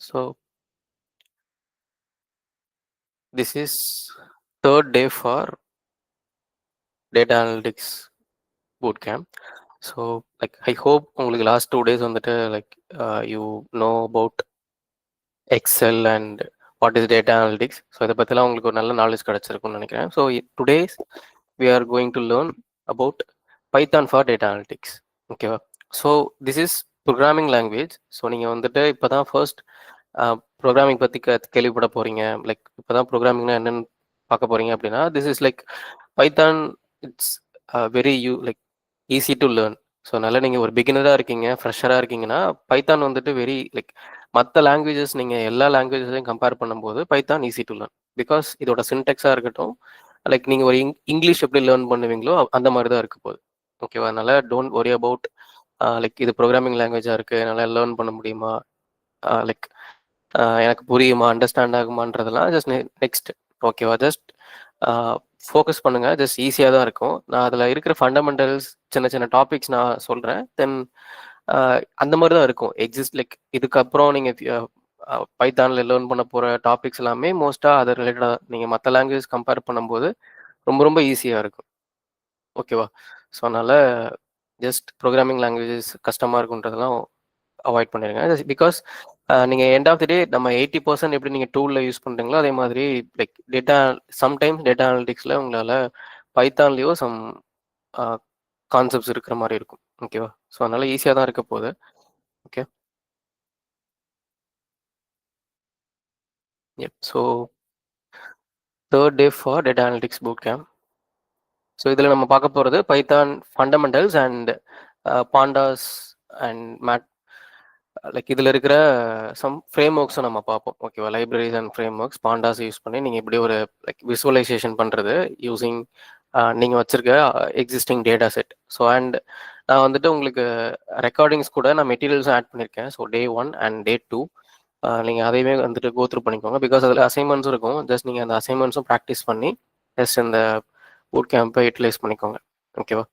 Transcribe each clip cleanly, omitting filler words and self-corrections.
So this is third day for data analytics bootcamp. So I hope உங்களுக்கு last 2 days வந்துட்டு you know about Excel and what is data analytics. So இதை பற்றிலாம் உங்களுக்கு ஒரு நல்ல knowledge கிடச்சிருக்கும்னு நினைக்கிறேன். So today's we are going to learn about Python for data analytics. ஓகேவா? So this is programming language. So நீங்கள் வந்துட்டு இப்போ தான் ஃபர்ஸ்ட் ப்ரோக்ராமிங் பற்றி கேள்விப்பட போகிறீங்க. இப்போ தான் ப்ரோக்ராமிங்னா என்னென்னு பார்க்க போகிறீங்க அப்படின்னா, this is Python. It's very easy to learn. So அதனால் நீங்கள் ஒரு பிகினராக இருக்கீங்க, ஃப்ரெஷராக இருக்கீங்கன்னா பைத்தான் வந்துட்டு வெரி மற்ற லாங்குவேஜஸ் நீங்கள் எல்லா லாங்குவேஜஸையும் கம்பேர் பண்ணும்போது Python easy to learn. Because இதோட சின்டெக்ஸாக இருக்கட்டும், நீங்கள் ஒரு இங்கிலீஷ் எப்படி லேர்ன் பண்ணுவீங்களோ அந்த மாதிரி தான் இருக்க போகுது. ஓகேவா? அதனால் டோன்ட் ஒரி அபவுட் இது ப்ரோக்ராமிங் லாங்குவேஜாக இருக்குது, என்னால் லேர்ன் பண்ண முடியுமா, எனக்கு புரியுமா, அண்டர்ஸ்டாண்ட் ஆகுமான்றதெல்லாம் ஜஸ்ட் நெக்ஸ்ட். ஓகேவா? ஜஸ்ட் ஃபோக்கஸ் பண்ணுங்கள். ஜஸ்ட் ஈஸியாக தான் இருக்கும். நான் அதில் இருக்கிற ஃபண்டமெண்டல்ஸ் சின்ன சின்ன டாபிக்ஸ் நான் சொல்கிறேன். தென் அந்த மாதிரி தான் இருக்கும். இதுக்கப்புறம் நீங்கள் பைத்தானில் லேர்ன் பண்ண போகிற டாபிக்ஸ் எல்லாமே மோஸ்ட்டாக அதை ரிலேட்டடாக நீங்கள் மற்ற லாங்குவேஜ் கம்பேர் பண்ணும்போது ரொம்ப ரொம்ப ஈஸியாக இருக்கும். ஓகேவா? ஸோ அதனால் ஜஸ்ட் ப்ரோக்ராமிங் லாங்குவேஜஸ் கஷ்டமாக இருக்குன்றதெல்லாம் அவாய்ட் பண்ணிடுங்க. பிகாஸ் நீங்கள் எண்ட் ஆஃப் தி டே நம்ம 80% எப்படி நீங்கள் டூலில் யூஸ் பண்ணுறீங்களோ அதே மாதிரி சம்டைம்ஸ் டேட்டா அனாலிட்டிக்ஸில் உங்களால் பைத்தான்லேயோ சம் கான்செப்ட்ஸ் இருக்கிற மாதிரி இருக்கும். ஓகேவா? ஸோ அதனால் ஈஸியாக தான் இருக்க போகுது. Okay. So third day for data analytics boot camp. So இதில் நம்ம பார்க்க போகிறது Python fundamentals and pandas and mat. இதில் இருக்கிற சம் ஃப்ரேம் ஒர்க்ஸும் நம்ம பார்ப்போம். ஓகேவா? Libraries and frameworks pandas use பண்ணி நீங்கள் இப்படி ஒரு விசுவலைசேஷன் பண்ணுறது யூஸிங் நீங்கள் வச்சுருக்க existing data set. So and நான் வந்துட்டு உங்களுக்கு ரெக்கார்டிங்ஸ் கூட நான் மெட்டீரியல்ஸும் ஆட் பண்ணியிருக்கேன். ஸோ டே 1 அண்ட் டே 2 நீங்கள் அதையுமே வந்துட்டு கோத்ரூ பண்ணிக்கோங்க. பிகாஸ் அதில் அசைன்மெண்ட்ஸும் இருக்கும். ஜஸ்ட் நீங்கள் அந்த அசைன்மெண்ட்ஸும் ப்ராக்டிஸ் பண்ணி ஜஸ்ட் இந்த பூட் கேம்பை யூட்டிலைஸ் பண்ணிக்கோங்க. ஓகேவா?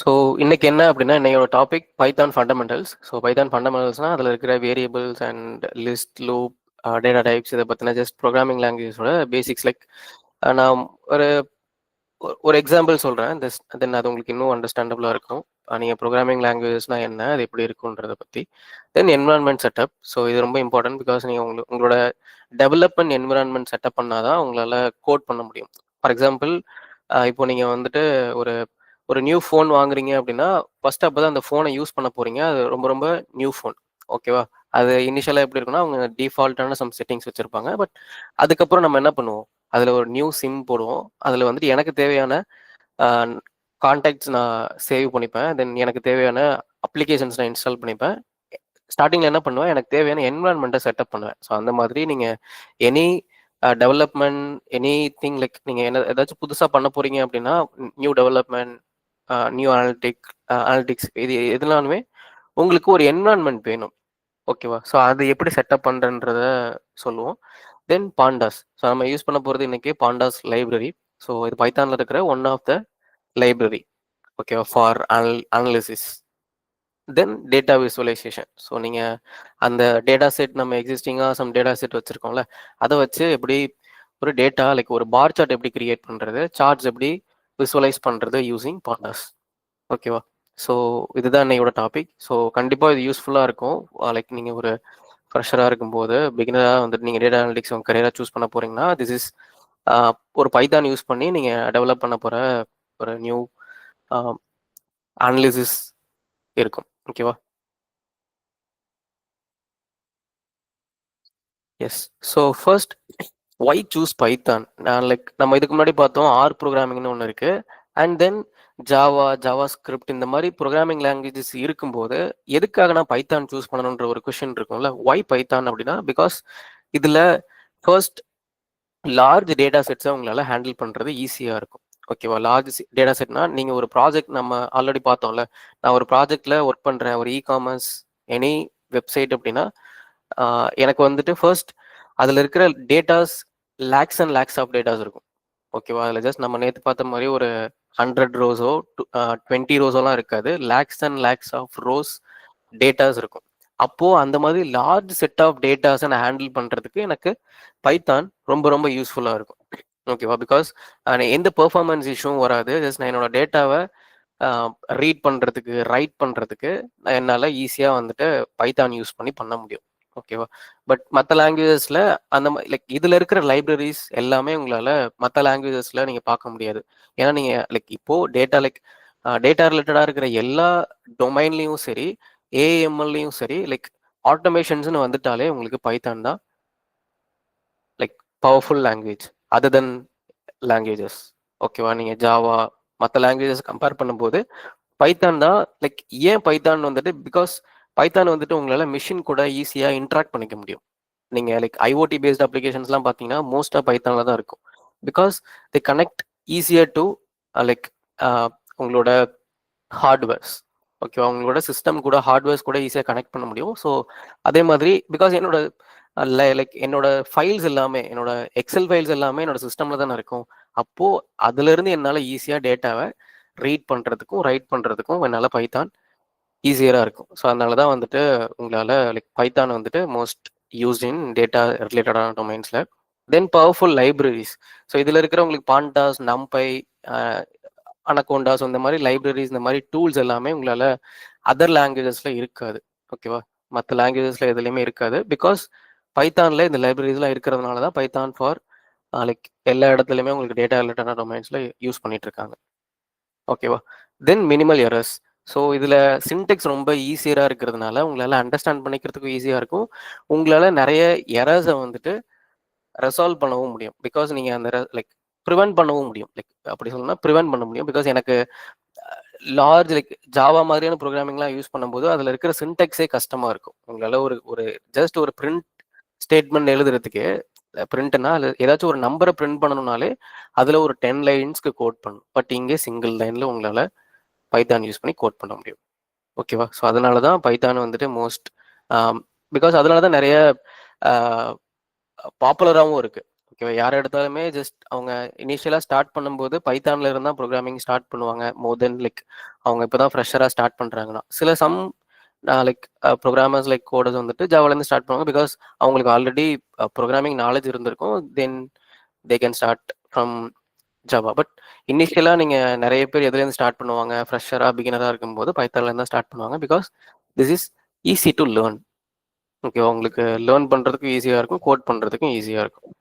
ஸோ இன்னைக்கு என்ன அப்படின்னா, என்னையோட topic Python fundamentals. So Python ஃபண்டமெண்டல்ஸ்னால் அதில் இருக்கிற variables and list, loop, data types இதை பற்றின ஜஸ்ட் ப்ரோக்ராமிங் லாங்குவேஜோட பேசிக்ஸ். நான் ஒரு எக்ஸாம்பிள் சொல்கிறேன். தென் அது உங்களுக்கு இன்னும் அண்டர்ஸ்டாண்டபுளாக இருக்கும். நீங்கள் ப்ரோக்ராமிங் லாங்குவேஜஸ்னால் என்ன, அது எப்படி இருக்குன்றதை பற்றி. தென் என்விரான்மெண்ட் செட்டப். ஸோ இது ரொம்ப இம்பார்ட்டன்ட். பிகாஸ் நீங்கள் உங்களோட டெவலப்மெண்ட் என்விரான்மெண்ட் செட்டப் பண்ணால் தான் உங்களால் கோட் பண்ண முடியும். ஃபார் எக்ஸாம்பிள் இப்போ நீங்கள் வந்துட்டு ஒரு நியூ ஃபோன் வாங்குறீங்க அப்படின்னா ஃபர்ஸ்ட் அப்போ தான் அந்த ஃபோனை யூஸ் பண்ண போகிறீங்க. அது ரொம்ப ரொம்ப நியூ ஃபோன். ஓகேவா? அது இனிஷியலாக எப்படி இருக்குன்னா அவங்க டிஃபால்ட்டான சம் செட்டிங்ஸ் வச்சுருப்பாங்க. பட் அதுக்கப்புறம் நம்ம என்ன பண்ணுவோம், அதில் ஒரு நியூ சிம் போடுவோம். அதில் வந்துட்டு எனக்கு தேவையான கான்டாக்ட்ஸ் நான் சேவ் பண்ணிப்பேன். தென் எனக்கு தேவையான அப்ளிகேஷன்ஸ் நான் இன்ஸ்டால் பண்ணிப்பேன். ஸ்டார்டிங்கில் என்ன பண்ணுவேன், எனக்கு தேவையான என்விரான்மெண்ட்டை செட்டப் பண்ணுவேன். ஸோ அந்த மாதிரி நீங்கள் எனி டெவலப்மெண்ட் எனி திங் நீங்கள் என்ன ஏதாச்சும் புதுசாக பண்ண போகிறீங்க அப்படின்னா, நியூ டெவலப்மெண்ட், நியூ அனாலிட்டிக்ஸ் இது எதுனாலுமே உங்களுக்கு ஒரு என்விரான்மெண்ட் வேணும். ஓகேவா? ஸோ அது எப்படி செட்டப் பண்ணுறன்றத சொல்லுவோம். தென் பாண்டாஸ். ஸோ நம்ம யூஸ் பண்ண போகிறது இன்றைக்கி பாண்டாஸ் லைப்ரரி. ஸோ இது பைத்தானில் இருக்கிற ஒன் ஆஃப் த லைப்ரரி. ஓகேவா? For analysis. Then data visualisation. So நீங்கள் அந்த டேட்டா செட் நம்ம எக்ஸிஸ்டிங்காக சம் டேட்டா செட் வச்சுருக்கோம்ல, அதை வச்சு எப்படி ஒரு டேட்டா ஒரு பார் சார்ட் எப்படி கிரியேட் பண்ணுறது, சார்ட்ஸ் எப்படி விசுவலைஸ் பண்ணுறது யூஸிங் பாண்டாஸ். ஓகேவா? ஸோ இதுதான் என்னையோட டாபிக். ஸோ கண்டிப்பாக இது யூஸ்ஃபுல்லாக இருக்கும். நீங்கள் ஒரு ஃப்ரெஷராக இருக்கும்போது பிகினராக வந்துட்டு நீங்கள் டேட்டா அனாலிட்டிக்ஸ் உங்கள் கரியராக சூஸ் பண்ண போகிறீங்கன்னா, திஸ் இஸ் ஒரு பைத்தான் யூஸ் பண்ணி நீங்கள் டெவலப் பண்ண போகிற ஒரு நியூ அனாலிசிஸ் இருக்கும். ஓகேவா? Yes. So first why choose Python? நம்ம இதுக்கு முன்னாடி பார்த்தோம் ஆர் ப்ரோக்ராமிங்னு ஒன்று இருக்குது. அண்ட் தென் ஜாவா ஸ்கிரிப்ட் இந்த மாதிரி ப்ரோக்ராமிங் லாங்குவேஜஸ் இருக்கும்போது எதுக்காக நான் பைத்தான் சூஸ் பண்ணணுன்ற ஒரு கொஷின் இருக்கும்ல. ஒய் பைத்தான் அப்படின்னா, பிகாஸ் இதில் ஃபர்ஸ்ட் லார்ஜ் டேட்டா செட்ஸை உங்களால் ஹேண்டில் பண்ணுறது ஈஸியாக இருக்கும். ஓகேவா? லார்ஜ் டேட்டா செட்னா நீங்கள் ஒரு ப்ராஜெக்ட் நம்ம ஆல்ரெடி பார்த்தோம்ல, நான் ஒரு ப்ராஜெக்டில் ஒர்க் பண்ணுறேன், ஒரு இ-காமர்ஸ் எனி வெப்சைட் அப்படின்னா எனக்கு வந்துட்டு ஃபர்ஸ்ட் அதில் இருக்கிற datas lakhs and lakhs of datas இருக்கும். ஓகேவா? அதில் ஜஸ்ட் நம்ம நேற்று பார்த்த மாதிரி ஒரு 100 ரோஸோ 20 ரோஸோலாம் இருக்காது. Lakhs and lakhs of rows datas இருக்கும். அப்போ அந்த மாதிரி லார்ஜ் செட் ஆஃப் டேட்டாஸை நான் ஹேண்டில் பண்ணுறதுக்கு எனக்கு பைத்தான் ரொம்ப ரொம்ப யூஸ்ஃபுல்லாக இருக்கும். ஓகேவா? பிகாஸ் எந்த பெர்ஃபார்மன்ஸ் இஷ்யூவும் வராது. ஜஸ்ட் நான் என்னோட டேட்டாவை ரீட் பண்ணுறதுக்கு, ரைட் பண்ணுறதுக்கு என்னால் ஈஸியாக வந்துட்டு பைத்தான் யூஸ் பண்ணி பண்ண முடியும். ஓகேவா? பட் மற்ற லாங்குவேஜஸில் அந்த மாதிரி லைக் இதில் இருக்கிற லைப்ரரிஸ் எல்லாமே உங்களால் மற்ற லாங்குவேஜஸில் நீங்கள் பார்க்க முடியாது. ஏன்னா நீங்கள் லைக் இப்போது டேட்டா ரிலேட்டடாக இருக்கிற எல்லா டொமைன்லேயும் சரி, ஏஎம்எல்லையும் சரி, லைக் ஆட்டோமேஷன்ஸ்னு வந்துட்டாலே உங்களுக்கு பைத்தான் தான் லைக் பவர்ஃபுல் லாங்குவேஜ் அதர் தென் லாங்குவேஜஸ். ஓகேவா? நீங்கள் ஜாவா மற்ற லாங்குவேஜஸ் கம்பேர் பண்ணும்போது பைத்தான் தான் லைக் ஏன் பைத்தான் வந்துட்டு பிகாஸ் பைத்தான் வந்துட்டு உங்களால் மிஷின் கூட ஈஸியாக இன்ட்ராக்ட் பண்ணிக்க முடியும். நீங்கள் லைக் ஐஓடி பேஸ்ட் அப்ளிகேஷன்ஸ்லாம் பார்த்தீங்கன்னா மோஸ்ட்டாக பைத்தானில் தான் இருக்கும். Because the connect easier to like உங்களோட ஹார்ட்வேர்ஸ். ஓகேவா? உங்களோட சிஸ்டம் கூட ஹார்ட்வேர்ஸ் கூட ஈஸியாக கனெக்ட் பண்ண முடியும். ஸோ அதே மாதிரி பிகாஸ் லைக் என்னோட ஃபைல்ஸ் எல்லாமே என்னோட எக்ஸல் ஃபைல்ஸ் எல்லாமே என்னோட சிஸ்டமில் தானே இருக்கும். அப்போது அதுலேருந்து என்னால் ஈஸியாக டேட்டாவை ரீட் பண்ணுறதுக்கும் ரைட் பண்ணுறதுக்கும் என்னால் பைத்தான் ஈஸியராக இருக்கும். ஸோ அதனால தான் வந்துட்டு உங்களால் லைக் பைத்தான் வந்துட்டு மோஸ்ட் யூஸ்ட் இன் டேட்டா ரிலேட்டடான டொமைன்ஸில். தென் பவர்ஃபுல் லைப்ரரிஸ். ஸோ இதில் இருக்கிற உங்களுக்கு பாண்டாஸ், நம்பை, அனகோண்டாஸ் இந்த மாதிரி லைப்ரரிஸ், இந்த மாதிரி டூல்ஸ் எல்லாமே உங்களால் அதர் லாங்குவேஜஸில் இருக்காது. ஓகேவா? மற்ற லாங்குவேஜஸில் எதுலேயுமே இருக்காது. பிகாஸ் பைத்தானில் இந்த லைப்ரரிஸ்லாம் இருக்கிறதுனால தான் பைத்தான் ஃபார் லைக் எல்லா இடத்துலையுமே உங்களுக்கு டேட்டா ரிலேட்டடான டொமைன்ஸில் யூஸ் பண்ணிட்டு இருக்காங்க. ஓகேவா? தென் மினிமல் எரர்ஸ். ஸோ இதில் சின்டெக்ஸ் ரொம்ப ஈஸியராக இருக்கிறதுனால உங்களால் அண்டர்ஸ்டாண்ட் பண்ணிக்கிறதுக்கும் ஈஸியாக இருக்கும். உங்களால் நிறைய எரர்ஸை வந்துட்டு ரெசால்வ் பண்ணவும் முடியும். பிகாஸ் நீங்கள் அந்த லைக் ப்ரிவென்ட் பண்ணவும் முடியும். லைக் அப்படி சொல்லணும்னா ப்ரிவென்ட் பண்ண முடியும். பிகாஸ் எனக்கு லார்ஜ் லைக் ஜாவா மாதிரியான ப்ரோக்ராமிங்லாம் யூஸ் பண்ணும்போது அதில் இருக்கிற சின்டெக்ஸே கஷ்டமாக இருக்கும். உங்களால் ஒரு ஜஸ்ட் ஒரு பிரிண்ட் ஸ்டேட்மெண்ட் எழுதுறதுக்கு பிரிண்ட்னா அது ஏதாச்சும் ஒரு நம்பரை பிரிண்ட் பண்ணணும்னாலே அதில் ஒரு 10 லைன்ஸ்க்கு கோட் பண்ணணும். பட் இங்கே சிங்கிள் லைனில் உங்களால் பைத்தான் யூஸ் பண்ணி கோட் பண்ண முடியும். ஓகேவா? ஸோ அதனால தான் பைத்தான் வந்துட்டு மோஸ்ட் பிகாஸ் அதனால தான் நிறைய பாப்புலராகவும் இருக்குது. ஓகேவா? யார் எடுத்தாலுமே ஜஸ்ட் அவங்க இனிஷியலாக ஸ்டார்ட் பண்ணும்போது பைத்தானில் இருந்தால் ப்ரோக்ராமிங் ஸ்டார்ட் பண்ணுவாங்க. மோர் தென் லைக் அவங்க இப்போ தான் ஃப்ரெஷராக ஸ்டார்ட் பண்ணுறாங்கன்னா சில லைக் ப்ரோக்ராமர்ஸ் லைக் கோடர்ஸ் வந்துட்டு ஜாவாலேருந்து ஸ்டார்ட் பண்ணுவாங்க. பிகாஸ் அவங்களுக்கு ஆல்ரெடி ப்ரோக்ராமிங் நாலேஜ் இருந்திருக்கும். Then they can start from Java. But இனிஷியலாக நீங்கள் நிறைய பேர் எதுலேருந்து ஸ்டார்ட் பண்ணுவாங்க? ஃப்ரெஷராக பிகினராக இருக்கும்போது பைத்தான்லேருந்து தான் ஸ்டார்ட் பண்ணுவாங்க. Because this is easy to learn. ஓகேவா? உங்களுக்கு லேர்ன் பண்ணுறதுக்கும் ஈஸியாக இருக்கும், கோட் பண்ணுறதுக்கும் ஈஸியாக இருக்கும்.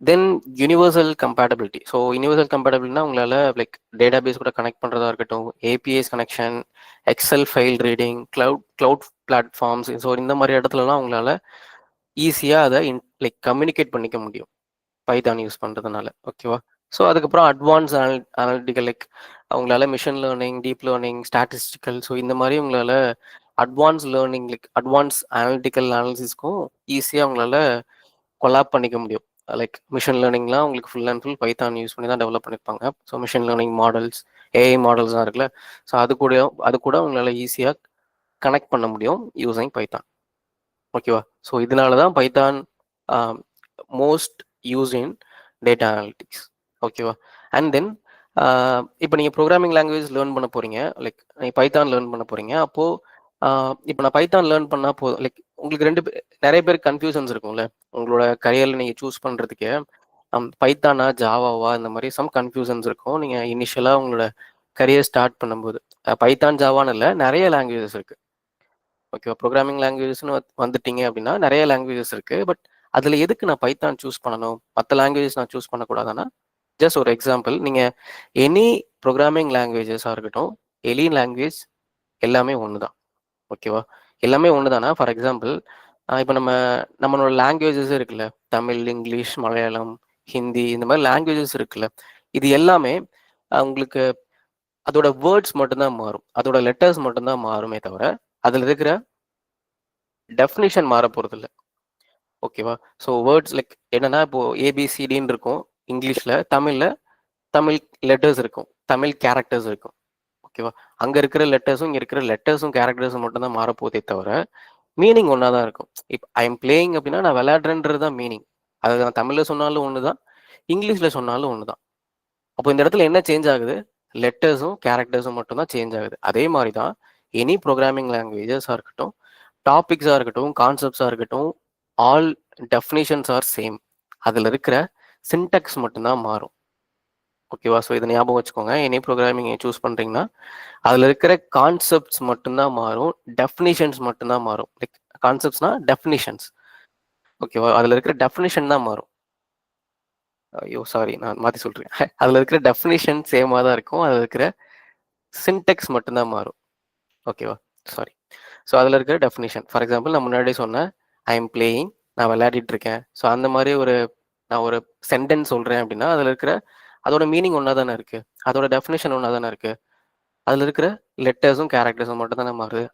Then universal compatibility. So universal கம்பேட்டபிலிட்டினா உங்களால் லைக் டேட்டா பேஸ் கூட கனெக்ட் பண்ணுறதா இருக்கட்டும், APIs connection, Excel file reading, cloud platforms. So இந்த மாதிரி இடத்துலலாம் உங்களால் ஈஸியாக அதை லைக் கம்யூனிகேட் பண்ணிக்க முடியும் பைத்தான் யூஸ் பண்ணுறதுனால. ஓகேவா? ஸோ அதுக்கப்புறம் அட்வான்ஸ் அனாலிட்டிக்கல் லைக் அவங்களால machine learning, deep learning, statistical. So இந்த மாதிரி உங்களால் advance learning like advance analytical அனாலிசிஸ்க்கும் ஈஸியாக அவங்களால கொலாப் பண்ணிக்க முடியும். லைக் மிஷின் லேர்னிங்லாம் உங்களுக்கு full and full Python use பண்ணி தான் டெவலப் பண்ணியிருப்பாங்க. So machine learning models, AI மாடல்ஸ்லாம் இருக்குல்ல. ஸோ அது கூட உங்களால் ஈஸியாக கனெக்ட் பண்ண முடியும் யூஸிங் பைத்தான். ஓகேவா? ஸோ இதனால தான் Python most use in data analytics. ஓகேவா? அண்ட் தென் இப்போ நீங்கள் ப்ரோக்ராமிங் லாங்குவேஜ் லேர்ன் பண்ண போகிறீங்க, லைக் நீங்கள் பைத்தான் லேர்ன் பண்ண போகிறீங்க. அப்போது இப்போ நான் பைத்தான் லேர்ன் பண்ணால் போதும். லைக் உங்களுக்கு நிறைய பேருக்கு கன்ஃபியூஷன்ஸ் இருக்கும்ல உங்களோட கரியரில் நீங்கள் சூஸ் பண்ணுறதுக்கு. பைத்தானா ஜாவாவா இந்த மாதிரி சம் கன்ஃபியூஷன்ஸ் இருக்கும் நீங்கள் இனிஷியலாக உங்களோட கரியர் ஸ்டார்ட் பண்ணும்போது. பைத்தான் ஜாவான்னு இல்லை, நிறைய லாங்குவேஜஸ் இருக்குது. ஓகேவா? ப்ரோக்ராமிங் லாங்குவேஜஸ்னு வந்துட்டீங்க அப்படின்னா நிறைய லாங்குவேஜஸ் இருக்குது. பட் அதில் எதுக்கு நான் பைத்தான் சூஸ் பண்ணணும், மற்ற லாங்குவேஜஸ் நான் சூஸ் பண்ணக்கூடாதுன்னா, ஜஸ்ட் ஒரு எக்ஸாம்பிள், நீங்கள் எனி ப்ரோக்ராமிங் லாங்குவேஜஸாக இருக்கட்டும், எனி லாங்குவேஜ் எல்லாமே ஒன்று தான். ஓகேவா? எல்லாமே ஒன்று தானா? ஃபார் எக்ஸாம்பிள் இப்போ நம்மளோட லாங்குவேஜஸ் இருக்குல்ல, தமிழ், இங்கிலீஷ், மலையாளம், ஹிந்தி, இந்த மாதிரி லாங்குவேஜஸ் இருக்குல்ல, இது எல்லாமே உங்களுக்கு அதோட வேர்ட்ஸ் மட்டும்தான் மாறும், அதோட லெட்டர்ஸ் மட்டும்தான் மாறுமே தவிர அதில் இருக்கிற டெஃபினிஷன் மாற போகிறது இல்லை. ஓகேவா? ஸோ வேர்ட்ஸ் லைக் என்னன்னா இப்போது ஏபிசிடின்னு இருக்கும் இங்கிலீஷில், தமிழ் லெட்டர்ஸ் இருக்கும், தமிழ் கேரக்டர்ஸ் இருக்கும். ஓகேவா? அங்கே இருக்கிற லெட்டர்ஸும் இங்கே இருக்கிற லெட்டர்ஸும் கேரக்டர்ஸும் மட்டும்தான் மாறப்போதே தவிர மீனிங் ஒன்றா தான் இருக்கும். இப்போ ஐ எம் பிளேயிங் அப்படின்னா நான் விளையாடுறேன்றது தான் மீனிங். அது நான் தமிழில் சொன்னாலும் ஒன்று தான், இங்கிலீஷில் சொன்னாலும் ஒன்று தான். அப்போ இந்த இடத்துல என்ன சேஞ்ச் ஆகுது? லெட்டர்ஸும் கேரக்டர்ஸும் மட்டும் தான் சேஞ்ச் ஆகுது. அதே மாதிரி தான் எனி ப்ரோக்ராமிங் லாங்குவேஜஸாக இருக்கட்டும், டாபிக்ஸாக இருக்கட்டும், கான்செப்ட்ஸாக இருக்கட்டும், ஆல் டெஃபினிஷன்ஸ் ஆர் சேம். அதில் இருக்கிற சின்டெக்ஸ் மட்டும்தான் மாறும். ஓகேவா? ஸோ இதை ஞாபகம் வச்சுக்கோங்க. எனி ப்ரோக்ராமிங் சூஸ் பண்ணுறீங்கன்னா அதில் இருக்கிற கான்செப்ட்ஸ் மட்டும்தான் மாறும், டெஃபினிஷன்ஸ் மட்டும்தான் மாறும். லைக் கான்செப்ட்ஸ்னா டெஃபினிஷன்ஸ். ஓகேவா? அதில் இருக்கிற டெஃபினிஷன் தான் மாறும். ஐயோ சாரி, நான் மாற்றி சொல்கிறேன். அதில் இருக்கிற டெஃபினிஷன் சேமாக தான் இருக்கும், அதில் இருக்கிற சின்டெக்ஸ் மட்டும்தான் மாறும். ஓகேவா? சாரி. ஸோ அதில் இருக்கிற டெஃபினிஷன், ஃபார் எக்ஸாம்பிள் நான் முன்னாடியே சொன்னேன், ஐ எம் பிளேயிங், நான் விளையாடிட்டு இருக்கேன். ஸோ அந்த மாதிரி நான் ஒரு சென்டென்ஸ் சொல்கிறேன் அப்படின்னா அதில் இருக்கிற அதோட மீனிங் ஒன்றா தானே இருக்குது, அதோட டெஃபினேஷன் ஒன்றா தானே இருக்குது. அதில் இருக்கிற லெட்டர்ஸும் கேரக்டர்ஸும் மட்டும் தானே மாறுது.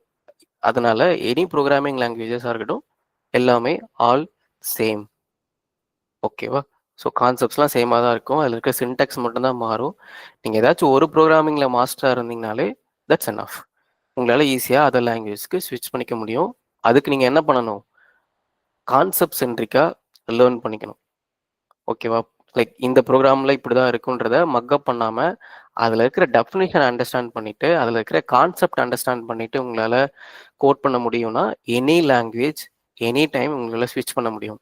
அதனால எனி ப்ரோக்ராமிங் லாங்குவேஜஸாக இருக்கட்டும், எல்லாமே ஆல் சேம். ஓகேவா? ஸோ கான்செப்ட்ஸ்லாம் சேமாக தான் இருக்கும், அதில் இருக்க சின்டெக்ஸ் மட்டும்தான் மாறும். நீங்கள் ஏதாச்சும் ஒரு ப்ரோக்ராமிங்கில் மாஸ்டராக இருந்தீங்கனாலே தட்ஸ் எனஃப். உங்களால் ஈஸியாக அதர் லாங்குவேஜ்க்கு ஸ்விட்ச் பண்ணிக்க முடியும். அதுக்கு நீங்கள் என்ன பண்ணணும்? கான்செப்ட் சென்ட்ரிக்காக லேர்ன் பண்ணிக்கணும். ஓகேவா? லைக் இந்த ப்ரோக்ராமில் இப்படி தான் இருக்குன்றத மக்கப் பண்ணாமல் அதில் இருக்கிற டெஃபினேஷன் அண்டர்ஸ்டாண்ட் பண்ணிவிட்டு அதில் இருக்கிற கான்செப்ட் அண்டர்ஸ்டாண்ட் பண்ணிவிட்டு உங்களால் கோட் பண்ண முடியும்னா எனி லாங்குவேஜ் எனி டைம் உங்களால் ஸ்விட்ச் பண்ண முடியும்.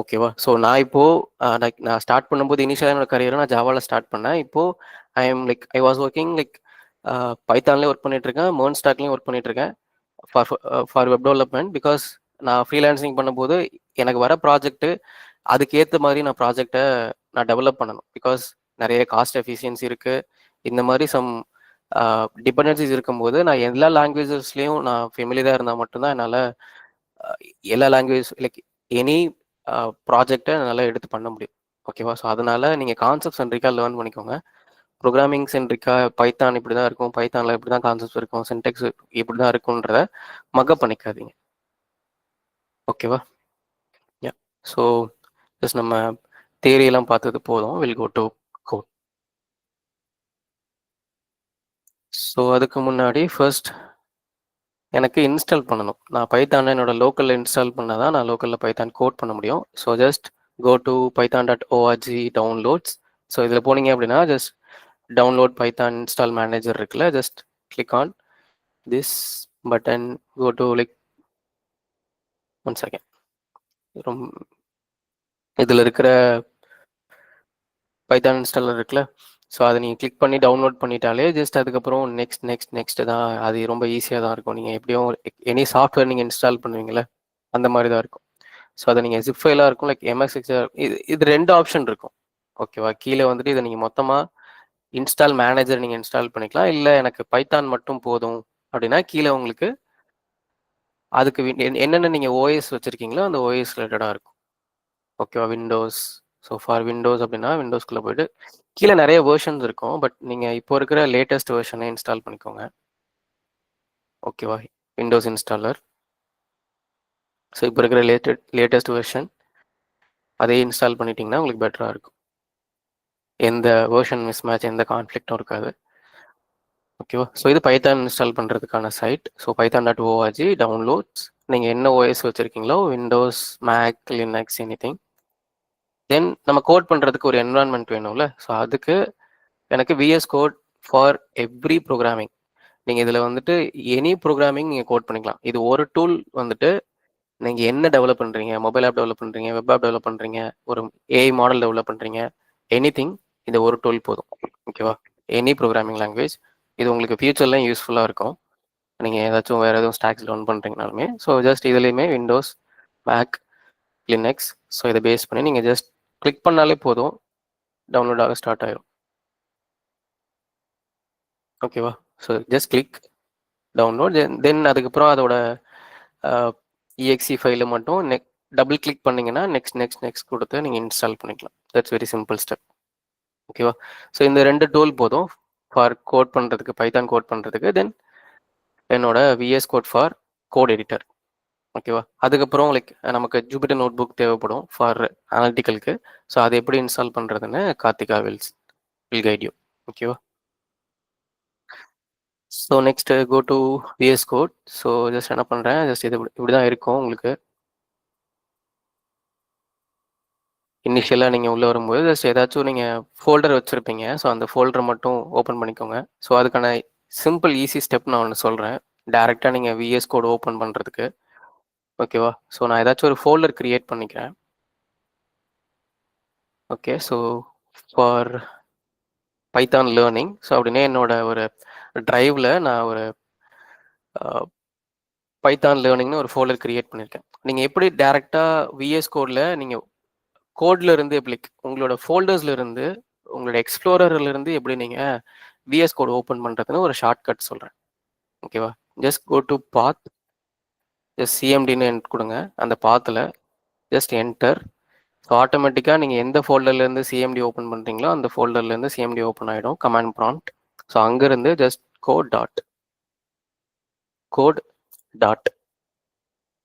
ஓகேவா? ஸோ நான் இப்போது நான் ஸ்டார்ட் பண்ணும்போது இனிஷியலாக என்னோட கரியரை நான் ஜாவாவில் ஸ்டார்ட் பண்ணேன். இப்போது ஐ வாஸ் ஒர்க்கிங் லைக் பைத்தான்லேயும் ஒர்க் பண்ணிகிட்ருக்கேன், MERN ஸ்டாக்லேயும் ஒர்க் பண்ணிகிட்ருக்கேன் ஃபார் வெப் டெவலப்மெண்ட். பிகாஸ் நான் ஃப்ரீலான்சிங் பண்ணும்போது எனக்கு வர ப்ராஜெக்ட்டு அதுக்கேற்ற மாதிரி நான் ப்ராஜெக்டை நான் டெவலப் பண்ணணும். பிகாஸ் நிறைய காஸ்ட் எஃபிஷியன்சி இருக்குது, இந்த மாதிரி சம் டிபெண்டன்சிஸ் இருக்கும்போது நான் எல்லா லாங்குவேஜஸ்லேயும் நான் ஃபெமிலியராக இருந்தால் மட்டும்தான் என்னால் எல்லா லாங்குவேஜ் லைக் எனி ப்ராஜெக்டை நல்லா எடுத்து பண்ண முடியும். ஓகேவா? ஸோ அதனால் நீங்கள் கான்செப்ட் சென்ட்ரிக்காக லேர்ன் பண்ணிக்கோங்க. ப்ரோக்ராமிங் சென்ட்ரிக்காக பைத்தான் இப்படி தான் இருக்கும், பைத்தானில் இப்படி தான் கான்செப்ட்ஸ் இருக்கும், சின்டெக்ஸ் இப்படி தான் இருக்குன்றத மக்கப் பண்ணிக்காதீங்க. ஓகேவா? யா. ஸோ ஜஸ்ட் நம்ம தியரியெல்லாம் பார்த்தது போதும். Will go to code. So அதுக்கு முன்னாடி ஃபர்ஸ்ட் எனக்கு இன்ஸ்டால் பண்ணணும். நான் பைத்தானை என்னோட லோக்கலில் இன்ஸ்டால் பண்ணால் தான் நான் லோக்கலில் பைத்தான் கோட் பண்ண முடியும். So just go to python.org downloads. So இதில் போனீங்க அப்படின்னா just download Python install manager இருக்குல்ல, just click on this button, go to like one second. ரொம்ப இதில் இருக்கிற பைத்தான் இன்ஸ்டாலர் இருக்குல்ல, ஸோ அதை நீங்கள் கிளிக் பண்ணி டவுன்லோட் பண்ணிட்டாலே ஜஸ்ட் அதுக்கப்புறம் நெக்ஸ்ட் நெக்ஸ்ட் நெக்ஸ்ட் தான். அது ரொம்ப ஈஸியாக தான் இருக்கும். நீங்கள் எப்படியும் எனி சாஃப்ட்வேர் நீங்கள் இன்ஸ்டால் பண்ணுவீங்களே அந்த மாதிரி தான் இருக்கும். ஸோ அதை நீங்கள் ஜிப் ஃபைலாக இருக்கும், லைக் MSX இது ரெண்டு ஆப்ஷன் இருக்கும். ஓகேவா? கீழே வந்துட்டு இதை நீங்கள் மொத்தமாக இன்ஸ்டால் மேனேஜர் நீங்கள் இன்ஸ்டால் பண்ணிக்கலாம். இல்லை எனக்கு பைத்தான் மட்டும் போதும் அப்படின்னா கீழே உங்களுக்கு அதுக்கு என்னென்ன நீங்கள் ஓஎஸ் வச்சுருக்கீங்களோ அந்த ஓஎஸ் ரிலேட்டடாக இருக்கும். ஓகேவா? விண்டோஸ். ஸோ ஃபார் விண்டோஸ் அப்படின்னா விண்டோஸ்குள்ளே போய்ட்டு கீழே நிறைய வேர்ஷன்ஸ் இருக்கும், பட் நீங்கள் இப்போ இருக்கிற லேட்டஸ்ட் வேர்ஷனை இன்ஸ்டால் பண்ணிக்கோங்க. ஓகேவா? Windows installer. ஸோ இப்போ இருக்கிற லேட்டஸ்ட் வெர்ஷன் அதே இன்ஸ்டால் பண்ணிட்டீங்கன்னா உங்களுக்கு பெட்டராக இருக்கும். எந்த வேர்ஷன் மிஸ்மேட்ச், எந்த கான்ஃப்ளிக்டும் இருக்காது. ஓகேவா? ஸோ இது பைத்தான் இன்ஸ்டால் பண்ணுறதுக்கான சைட். So python.org downloads. நீங்கள் என்ன ஓஎஸ் வச்சுருக்கீங்களோ Windows, Mac, Linux, anything. Then நம்ம கோட் பண்ணுறதுக்கு ஒரு என்விரான்மெண்ட் வேணும்ல. ஸோ அதுக்கு எனக்கு VS code for every programming. நீங்கள் இதில் வந்துட்டு எனி ப்ரோக்ராமிங் நீங்கள் கோட் பண்ணிக்கலாம். இது ஒரு டூல் வந்துட்டு நீங்கள் என்ன டெவலப் பண்ணுறீங்க, மொபைல் ஆப் டெவலப் பண்ணுறீங்க, வெப் ஆப் டெவலப் பண்ணுறீங்க, ஒரு ஏஐ மாடல் டெவலப் பண்ணுறீங்க, எனிதிங் இந்த ஒரு டூல் போதும். ஓகேவா? எனி ப்ரோக்ராமிங் லாங்குவேஜ் இது உங்களுக்கு ஃபியூச்சர்லாம் யூஸ்ஃபுல்லாக இருக்கும். நீங்கள் ஏதாச்சும் வேறு எதுவும் ஸ்டாக்ஸ் லேர்ன் பண்ணுறீங்கனாலுமே. ஸோ ஜஸ்ட் இதுலேயுமே விண்டோஸ், மேக், லினக்ஸ். ஸோ இதை பேஸ் பண்ணி நீங்கள் ஜஸ்ட் கிளிக் பண்ணாலே போதும், டவுன்லோட் ஆக ஸ்டார்ட் ஆயிடும். ஓகேவா? So just click download. Then அதுக்கப்புறம் அதோட exe ஃபைலை மட்டும் டபுள் கிளிக் பண்ணிங்கன்னா நெக்ஸ்ட் நெக்ஸ்ட் நெக்ஸ்ட் கொடுத்து நீங்கள் இன்ஸ்டால் பண்ணிக்கலாம். That's very simple step. ஓகேவா? ஸோ இந்த ரெண்டு டூல் போதும் ஃபார் கோட் பண்ணுறதுக்கு, பைத்தான் கோட் பண்ணுறதுக்கு. தென் என்னோட VS code for code editor. ஓகேவா? அதுக்கப்புறம் லைக் நமக்கு ஜூபிட்டர் நோட் புக் தேவைப்படும் ஃபார் அனாலிட்டிக்கலுக்கு. ஸோ அதை எப்படி இன்ஸ்டால் பண்ணுறதுன்னு கார்த்திகா வில் கைட் யூ. ஓகேவா? So next go to VS Code. So just என்ன பண்ணுறேன், ஜஸ்ட் இது இப்படி தான் இருக்கும் உங்களுக்கு. இனிஷியலாக நீங்கள் உள்ளே வரும்போது ஜஸ்ட் ஏதாச்சும் நீங்கள் ஃபோல்டர் வச்சுருப்பீங்க. ஸோ அந்த ஃபோல்டரை மட்டும் ஓப்பன் பண்ணிக்கோங்க. ஸோ அதுக்கான சிம்பிள் ஈஸி ஸ்டெப் நான் ஒன்று சொல்கிறேன். டேரெக்டாக நீங்கள் விஎஸ் கோட் ஓப்பன் பண்ணுறதுக்கு. ஓகேவா? ஸோ நான் ஏதாச்சும் ஒரு ஃபோல்டர் க்ரியேட் பண்ணிக்கிறேன். Okay. So for Python learning. So அப்படின்னே என்னோட ஒரு ட்ரைவில் நான் ஒரு பைத்தான் லேர்னிங்னு ஒரு ஃபோல்டர் க்ரியேட் பண்ணியிருக்கேன். நீங்கள் எப்படி டேரெக்டாக விஎஸ் கோடில் நீங்கள் கோட்ல இருந்து எப்படி உங்களோட ஃபோல்டர்ஸ்ல இருந்து உங்களோட எக்ஸ்ப்ளோரர்ல இருந்து எப்படி நீங்க விஎஸ் கோட் ஓப்பன் பண்றதுன்னு ஒரு ஷார்ட் கட் சொல்றேன். ஓகேவா? Just go to path, just சிஎம்டின்னு கொடுங்க. அந்த பாத்தில் ஜஸ்ட் என்டர். ஸோ ஆட்டோமேட்டிக்காக நீங்கள் எந்த ஃபோல்டர்லேருந்து சிஎம்டி ஓப்பன் பண்ணுறீங்களோ அந்த ஃபோல்டர்லேருந்து சிஎம்டி ஓப்பன் ஆகிடும். Command prompt. ஸோ அங்கேருந்து ஜஸ்ட் கோட் டாட்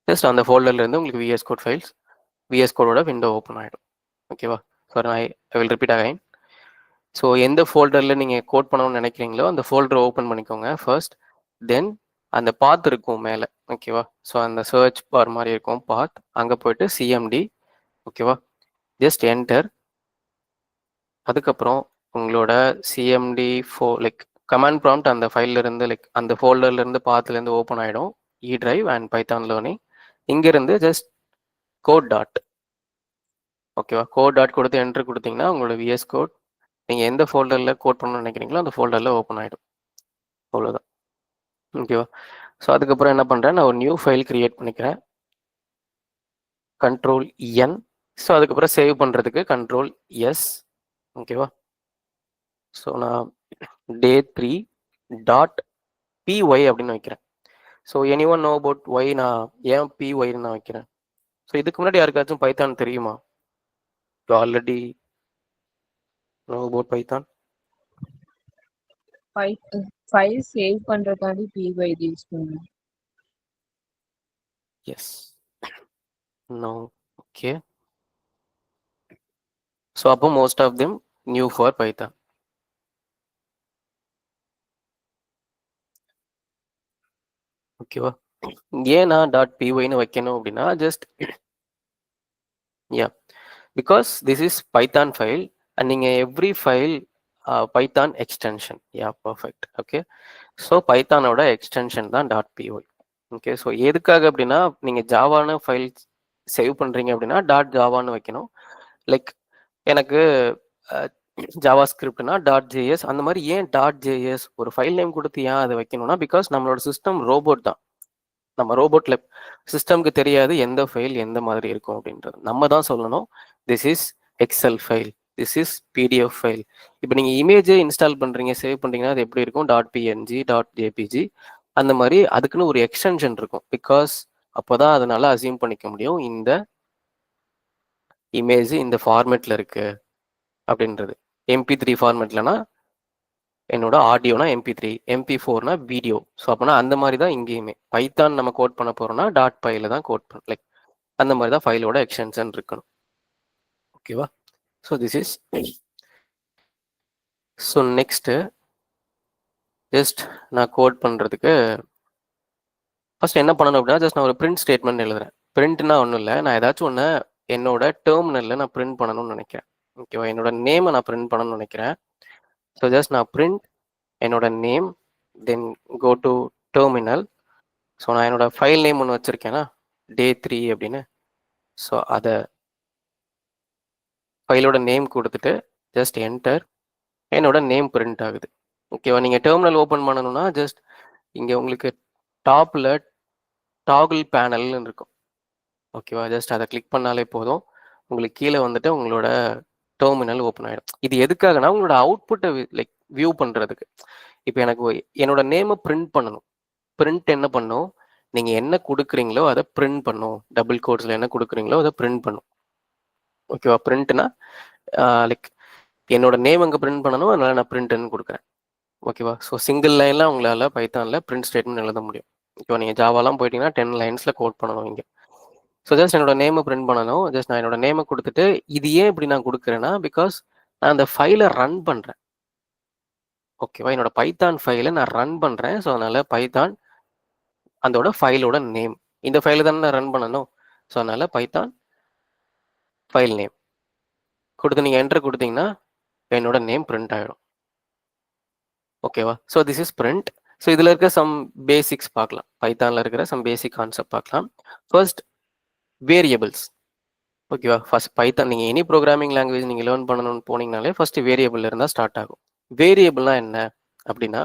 ஜஸ்ட் அந்த ஃபோல்டர்லேருந்து உங்களுக்கு விஎஸ் கோட் ஃபைல்ஸ், விஎஸ் கோடோட விண்டோ ஓப்பன் ஆகிடும். ஓகேவா? So I will repeat again. So எந்த ஃபோல்டரில் நீங்கள் கோட் பண்ணணும்னு நினைக்கிறீங்களோ அந்த ஃபோல்டரை ஓப்பன் பண்ணிக்கோங்க ஃபர்ஸ்ட். தென் அந்த பாத் இருக்கும் மேலே. ஓகேவா? ஸோ அந்த சர்ச் பார் மாதிரி இருக்கும் பாத். அங்கே போயிட்டு சிஎம்டி. ஓகேவா? Just enter. அதுக்கப்புறம் உங்களோட சிஎம்டி லைக் கமாண்ட் ப்ராம்ப்ட் அந்த ஃபைல்லேருந்து லைக் அந்த ஃபோல்டர்லேருந்து பாத்துலேருந்து ஓப்பன் ஆகிடும். இ டிரைவ் அண்ட் பைத்தான் லேர்னிங். இங்கேருந்து ஜஸ்ட் கோட் டாட். ஓகேவா? கோட் டாட் கொடுத்து என்ட்ரு கொடுத்தீங்கன்னா உங்களோட விஎஸ் கோட் நீங்கள் எந்த ஃபோல்டரில் கோட் பண்ணணும்னு நினைக்கிறீங்களோ அந்த ஃபோல்டரில் ஓப்பன் ஆகிடும். அவ்வளோதான். ஓகேவா? ஸோ அதுக்கப்புறம் என்ன பண்ணுறேன், நான் ஒரு நியூ ஃபைல் க்ரியேட் பண்ணிக்கிறேன். Control N. ஸோ அதுக்கப்புறம் சேவ் பண்ணுறதுக்கு கண்ட்ரோல் எஸ். ஓகேவா? ஸோ நான் day3 டாட் பிஒய் அப்படின்னு வைக்கிறேன். So anyone know about why நான் ஏன் பிஒய்னு நான் வைக்கிறேன்? ஸோ இதுக்கு முன்னாடி யாருக்காச்சும் பைத்தான் தெரியுமா? Already know about Python? File save பண்றதுக்காண்டி py யூஸ் பண்ணுவேன். எஸ். நோ. ஓகே. ஸோ அப்போ most of them new for Python. ஓகேவா? ஏன் நான் டாட் பிஒய்னு வைக்கணும் அப்படின்னா just because this is Python file and நீங்கள் every file Python extension. Perfect. Okay. So பைத்தானோட எக்ஸ்டென்ஷன் தான் டாட் பிஒய். ஓகே. ஸோ எதுக்காக அப்படின்னா நீங்கள் ஜாவான ஃபைல் சேவ் பண்ணுறீங்க அப்படின்னா டாட் ஜாவான்னு வைக்கணும். லைக் எனக்கு ஜாவா ஸ்கிரிப்ட்னா டாட் ஜேஎஸ் அந்த மாதிரி. ஏன் டாட் ஜேஎஸ் ஒரு ஃபைல் நேம் கொடுத்து ஏன் அதை வைக்கணும்னா பிகாஸ் நம்மளோட சிஸ்டம் ரோபோட் தான். நம்ம ரோபோட்ல சிஸ்டம்க்கு தெரியாது எந்த ஃபைல் எந்த மாதிரி இருக்கும் அப்படின்றது. நம்ம தான் சொல்லணும் this is Excel file, this is PDF file. இப்போ நீங்கள் இமேஜை இன்ஸ்டால் பண்ணுறீங்க, சேவ் பண்ணுறீங்கன்னா அது எப்படி இருக்கும்? டாட் பிஎன்ஜி, டாட் ஜேபிஜி அந்த மாதிரி. அதுக்குன்னு ஒரு எக்ஸ்டென்ஷன் இருக்கும். பிகாஸ் அப்போ தான் அதனால அசியூம் பண்ணிக்க முடியும் இந்த இமேஜ் இந்த ஃபார்மேட்டில் இருக்கு அப்படின்றது. MP3 ஃபார்மேட்லனா என்னோட ஆடியோனா MP3, MP4னா வீடியோ. ஸோ அப்போனா அந்த மாதிரி தான் இங்கேயுமே பைத்தான் நம்ம கோட் பண்ண போகிறோம்னா டாட் பைல தான் கோட் பண்ண லைக் அந்த மாதிரி தான் ஃபைலோட எக்ஸ்டென்ஷன் இருக்கணும். ஓகேவா? So this is. So next just நான் கோட் பண்ணுறதுக்கு ஃபர்ஸ்ட் என்ன பண்ணணும் அப்படின்னா ஜஸ்ட் நான் ஒரு பிரிண்ட் ஸ்டேட்மெண்ட் எழுதுறேன். பிரிண்ட்னா ஒன்றும் இல்லை, நான் ஏதாச்சும் ஒன்று என்னோட டெர்மினலில் நான் பிரிண்ட் பண்ணணும்னு நினைக்கிறேன். ஓகேவா? என்னோட நேமை நான் பிரிண்ட் பண்ணணும்னு நினைக்கிறேன். ஸோ ஜஸ்ட் நான் பிரிண்ட் என்னோட name, then go to terminal. So நான் என்னோட ஃபைல் நேம் ஒன்று வச்சுருக்கேன்னா day3 அப்படின்னு. ஸோ அதை ஃபைலோட நேம் கொடுத்துட்டு ஜஸ்ட் என்டர். என்னோட நேம் பிரிண்ட் ஆகுது. ஓகேவா? நீங்கள் டெர்மினல் ஓப்பன் பண்ணணும்னா ஜஸ்ட் இங்கே உங்களுக்கு டாப்பில் டாகிள் பேனல்னு இருக்கும். ஓகேவா? ஜஸ்ட் அதை கிளிக் பண்ணாலே போதும், உங்களுக்கு கீழே வந்துட்டு உங்களோட டெர்மினல் ஓப்பன் ஆகிடும். இது எதுக்காகனா உங்களோட அவுட்புட்டை லைக் வியூ பண்ணுறதுக்கு. இப்போ எனக்கு என்னோட நேமை பிரிண்ட் பண்ணணும். பிரிண்ட் என்ன பண்ணும்? நீங்கள் என்ன கொடுக்குறீங்களோ அதை பிரிண்ட் பண்ணும். டபுள் கோட்ஸில் என்ன கொடுக்குறீங்களோ அதை பிரிண்ட் பண்ணும். ஓகேவா? பிரிண்ட்னா லைக் என்னோட நேம் அங்கே பிரிண்ட் பண்ணணும், அதனால நான் பிரிண்ட்னு கொடுக்குறேன். ஓகேவா? ஸோ சிங்கிள் லைன்லாம் உங்களால் பைத்தானில் பிரிண்ட் ஸ்டேட்மெண்ட் எழுத முடியும். இப்போ நீங்கள் ஜாவாலாம் போயிட்டீங்கன்னா 10 லைன்ஸில் கோட் பண்ணணும் இங்கே. ஸோ ஜஸ்ட் என்னோட நேமை பிரிண்ட் பண்ணணும். ஜஸ்ட் நான் என்னோட நேமை கொடுத்துட்டு இது ஏன் இப்படி நான் கொடுக்குறேன்னா பிகாஸ் நான் அந்த ஃபைலை ரன் பண்ணுறேன். ஓகேவா? என்னோட பைத்தான் ஃபைலை நான் ரன் பண்ணுறேன். ஸோ அதனால பைத்தான் அதோட ஃபைலோட நேம், இந்த ஃபைலை தானே நான் ரன் பண்ணணும். ஸோ அதனால பைத்தான் ஃபைல் நேம். கொடுத்து நீங்கள் என்ட்ரு கொடுத்தீங்கன்னா என்னோட நேம் பிரிண்ட் ஆகிடும். ஓகேவா? So this is print. So இதில் இருக்க சம் பேசிக்ஸ் பார்க்கலாம். பைத்தானில் இருக்கிற சம் பேசிக் கான்செப்ட் பார்க்கலாம். First variables. ஓகேவா? ஃபர்ஸ்ட் பைத்தான் நீங்கள் எனி ப்ரோக்ராமிங் லாங்குவேஜ் நீங்கள் லேர்ன் பண்ணணும்னு போனீங்கனாலே ஃபர்ஸ்ட் வேரியபிள் இருந்தால் ஸ்டார்ட் ஆகும். வேரியபிள்னா என்ன அப்படின்னா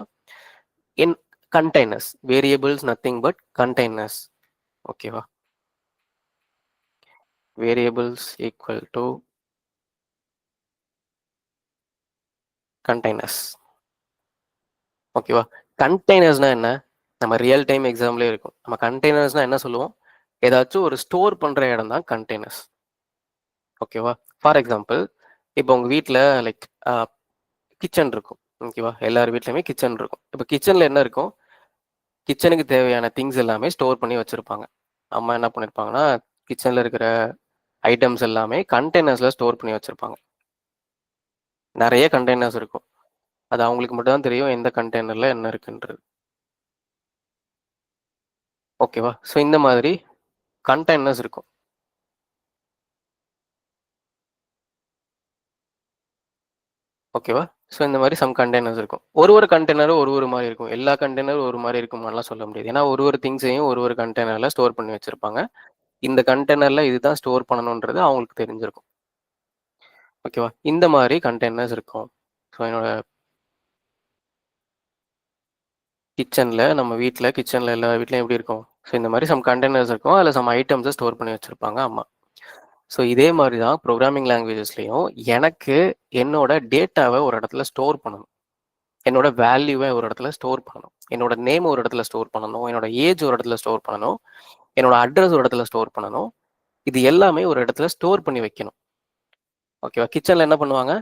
in containers. Variables nothing but containers. ஓகேவா? Variables equal to containers. ஓகேவா? கண்டெய்னர்ஸ்னா என்ன? நம்ம ரியல் டைம் எக்ஸாம்லேயே இருக்கும். நம்ம கண்டெய்னர்ஸ்னா என்ன சொல்லுவோம்? ஏதாச்சும் ஒரு ஸ்டோர் பண்ணுற இடம் தான் கண்டெய்னர்ஸ். ஓகேவா? ஃபார் எக்ஸாம்பிள் இப்போ உங்கள் வீட்டில் லைக் கிச்சன் இருக்கும். ஓகேவா? எல்லார் வீட்லையுமே கிச்சன் இருக்கும். இப்போ கிச்சனில் என்ன இருக்கும்? கிச்சனுக்கு தேவையான திங்ஸ் எல்லாமே ஸ்டோர் பண்ணி வச்சுருப்பாங்க. அம்மா என்ன பண்ணியிருப்பாங்கன்னா கிச்சனில் இருக்கிற ஐட்டம்ஸ் எல்லாமே கண்டெய்னர்ஸில் ஸ்டோர் பண்ணி வச்சுருப்பாங்க. நிறைய கண்டெய்னர்ஸ் இருக்கும். அது அவங்களுக்கு மட்டும் தான் தெரியும் எந்த கண்டெய்னரில் என்ன இருக்குன்றது. ஓகேவா? ஸோ இந்த மாதிரி கண்டெய்னர்ஸ் இருக்கும். ஓகேவா? ஸோ இந்த மாதிரி சம் கண்டெய்னர்ஸ் இருக்கும். ஒரு கண்டெய்னரும் ஒரு மாதிரி இருக்கும். எல்லா கண்டெய்னரும் ஒரு மாதிரி இருக்குமான்லாம் சொல்ல முடியாது. ஏன்னா ஒரு திங்ஸையும் ஒரு கண்டெய்னரில் ஸ்டோர் பண்ணி வச்சுருப்பாங்க. இந்த கண்டெய்னரில் இதுதான் ஸ்டோர் பண்ணணுன்றது அவங்களுக்கு தெரிஞ்சிருக்கும். ஓகேவா? இந்த மாதிரி கண்டெய்னர்ஸ் இருக்கும். ஸோ என்னோட கிச்சனில் நம்ம வீட்டில் கிச்சனில் எல்லா வீட்லையும் எப்படி இருக்கும்? ஸோ இந்த மாதிரி சம் கண்டெய்னர்ஸ் இருக்கும். அதில் சம் ஐட்டம்ஸை ஸ்டோர் பண்ணி வச்சுருப்பாங்க அம்மா. ஸோ இதே மாதிரி தான் ப்ரோக்ராமிங் லாங்குவேஜஸ்லையும் எனக்கு என்னோட டேட்டாவை ஒரு இடத்துல ஸ்டோர் பண்ணணும். என்னோட வேல்யூவை ஒரு இடத்துல ஸ்டோர் பண்ணணும். என்னோட நேம் ஒரு இடத்துல ஸ்டோர் பண்ணணும். என்னோட ஏஜ் ஒரு இடத்துல ஸ்டோர் பண்ணணும். என்னோட அட்ரஸ் ஒரு இடத்துல ஸ்டோர் பண்ணணும். இது எல்லாமே ஒரு இடத்துல ஸ்டோர் பண்ணி வைக்கணும். ஓகேவா? கிச்சனில் என்ன பண்ணுவாங்க?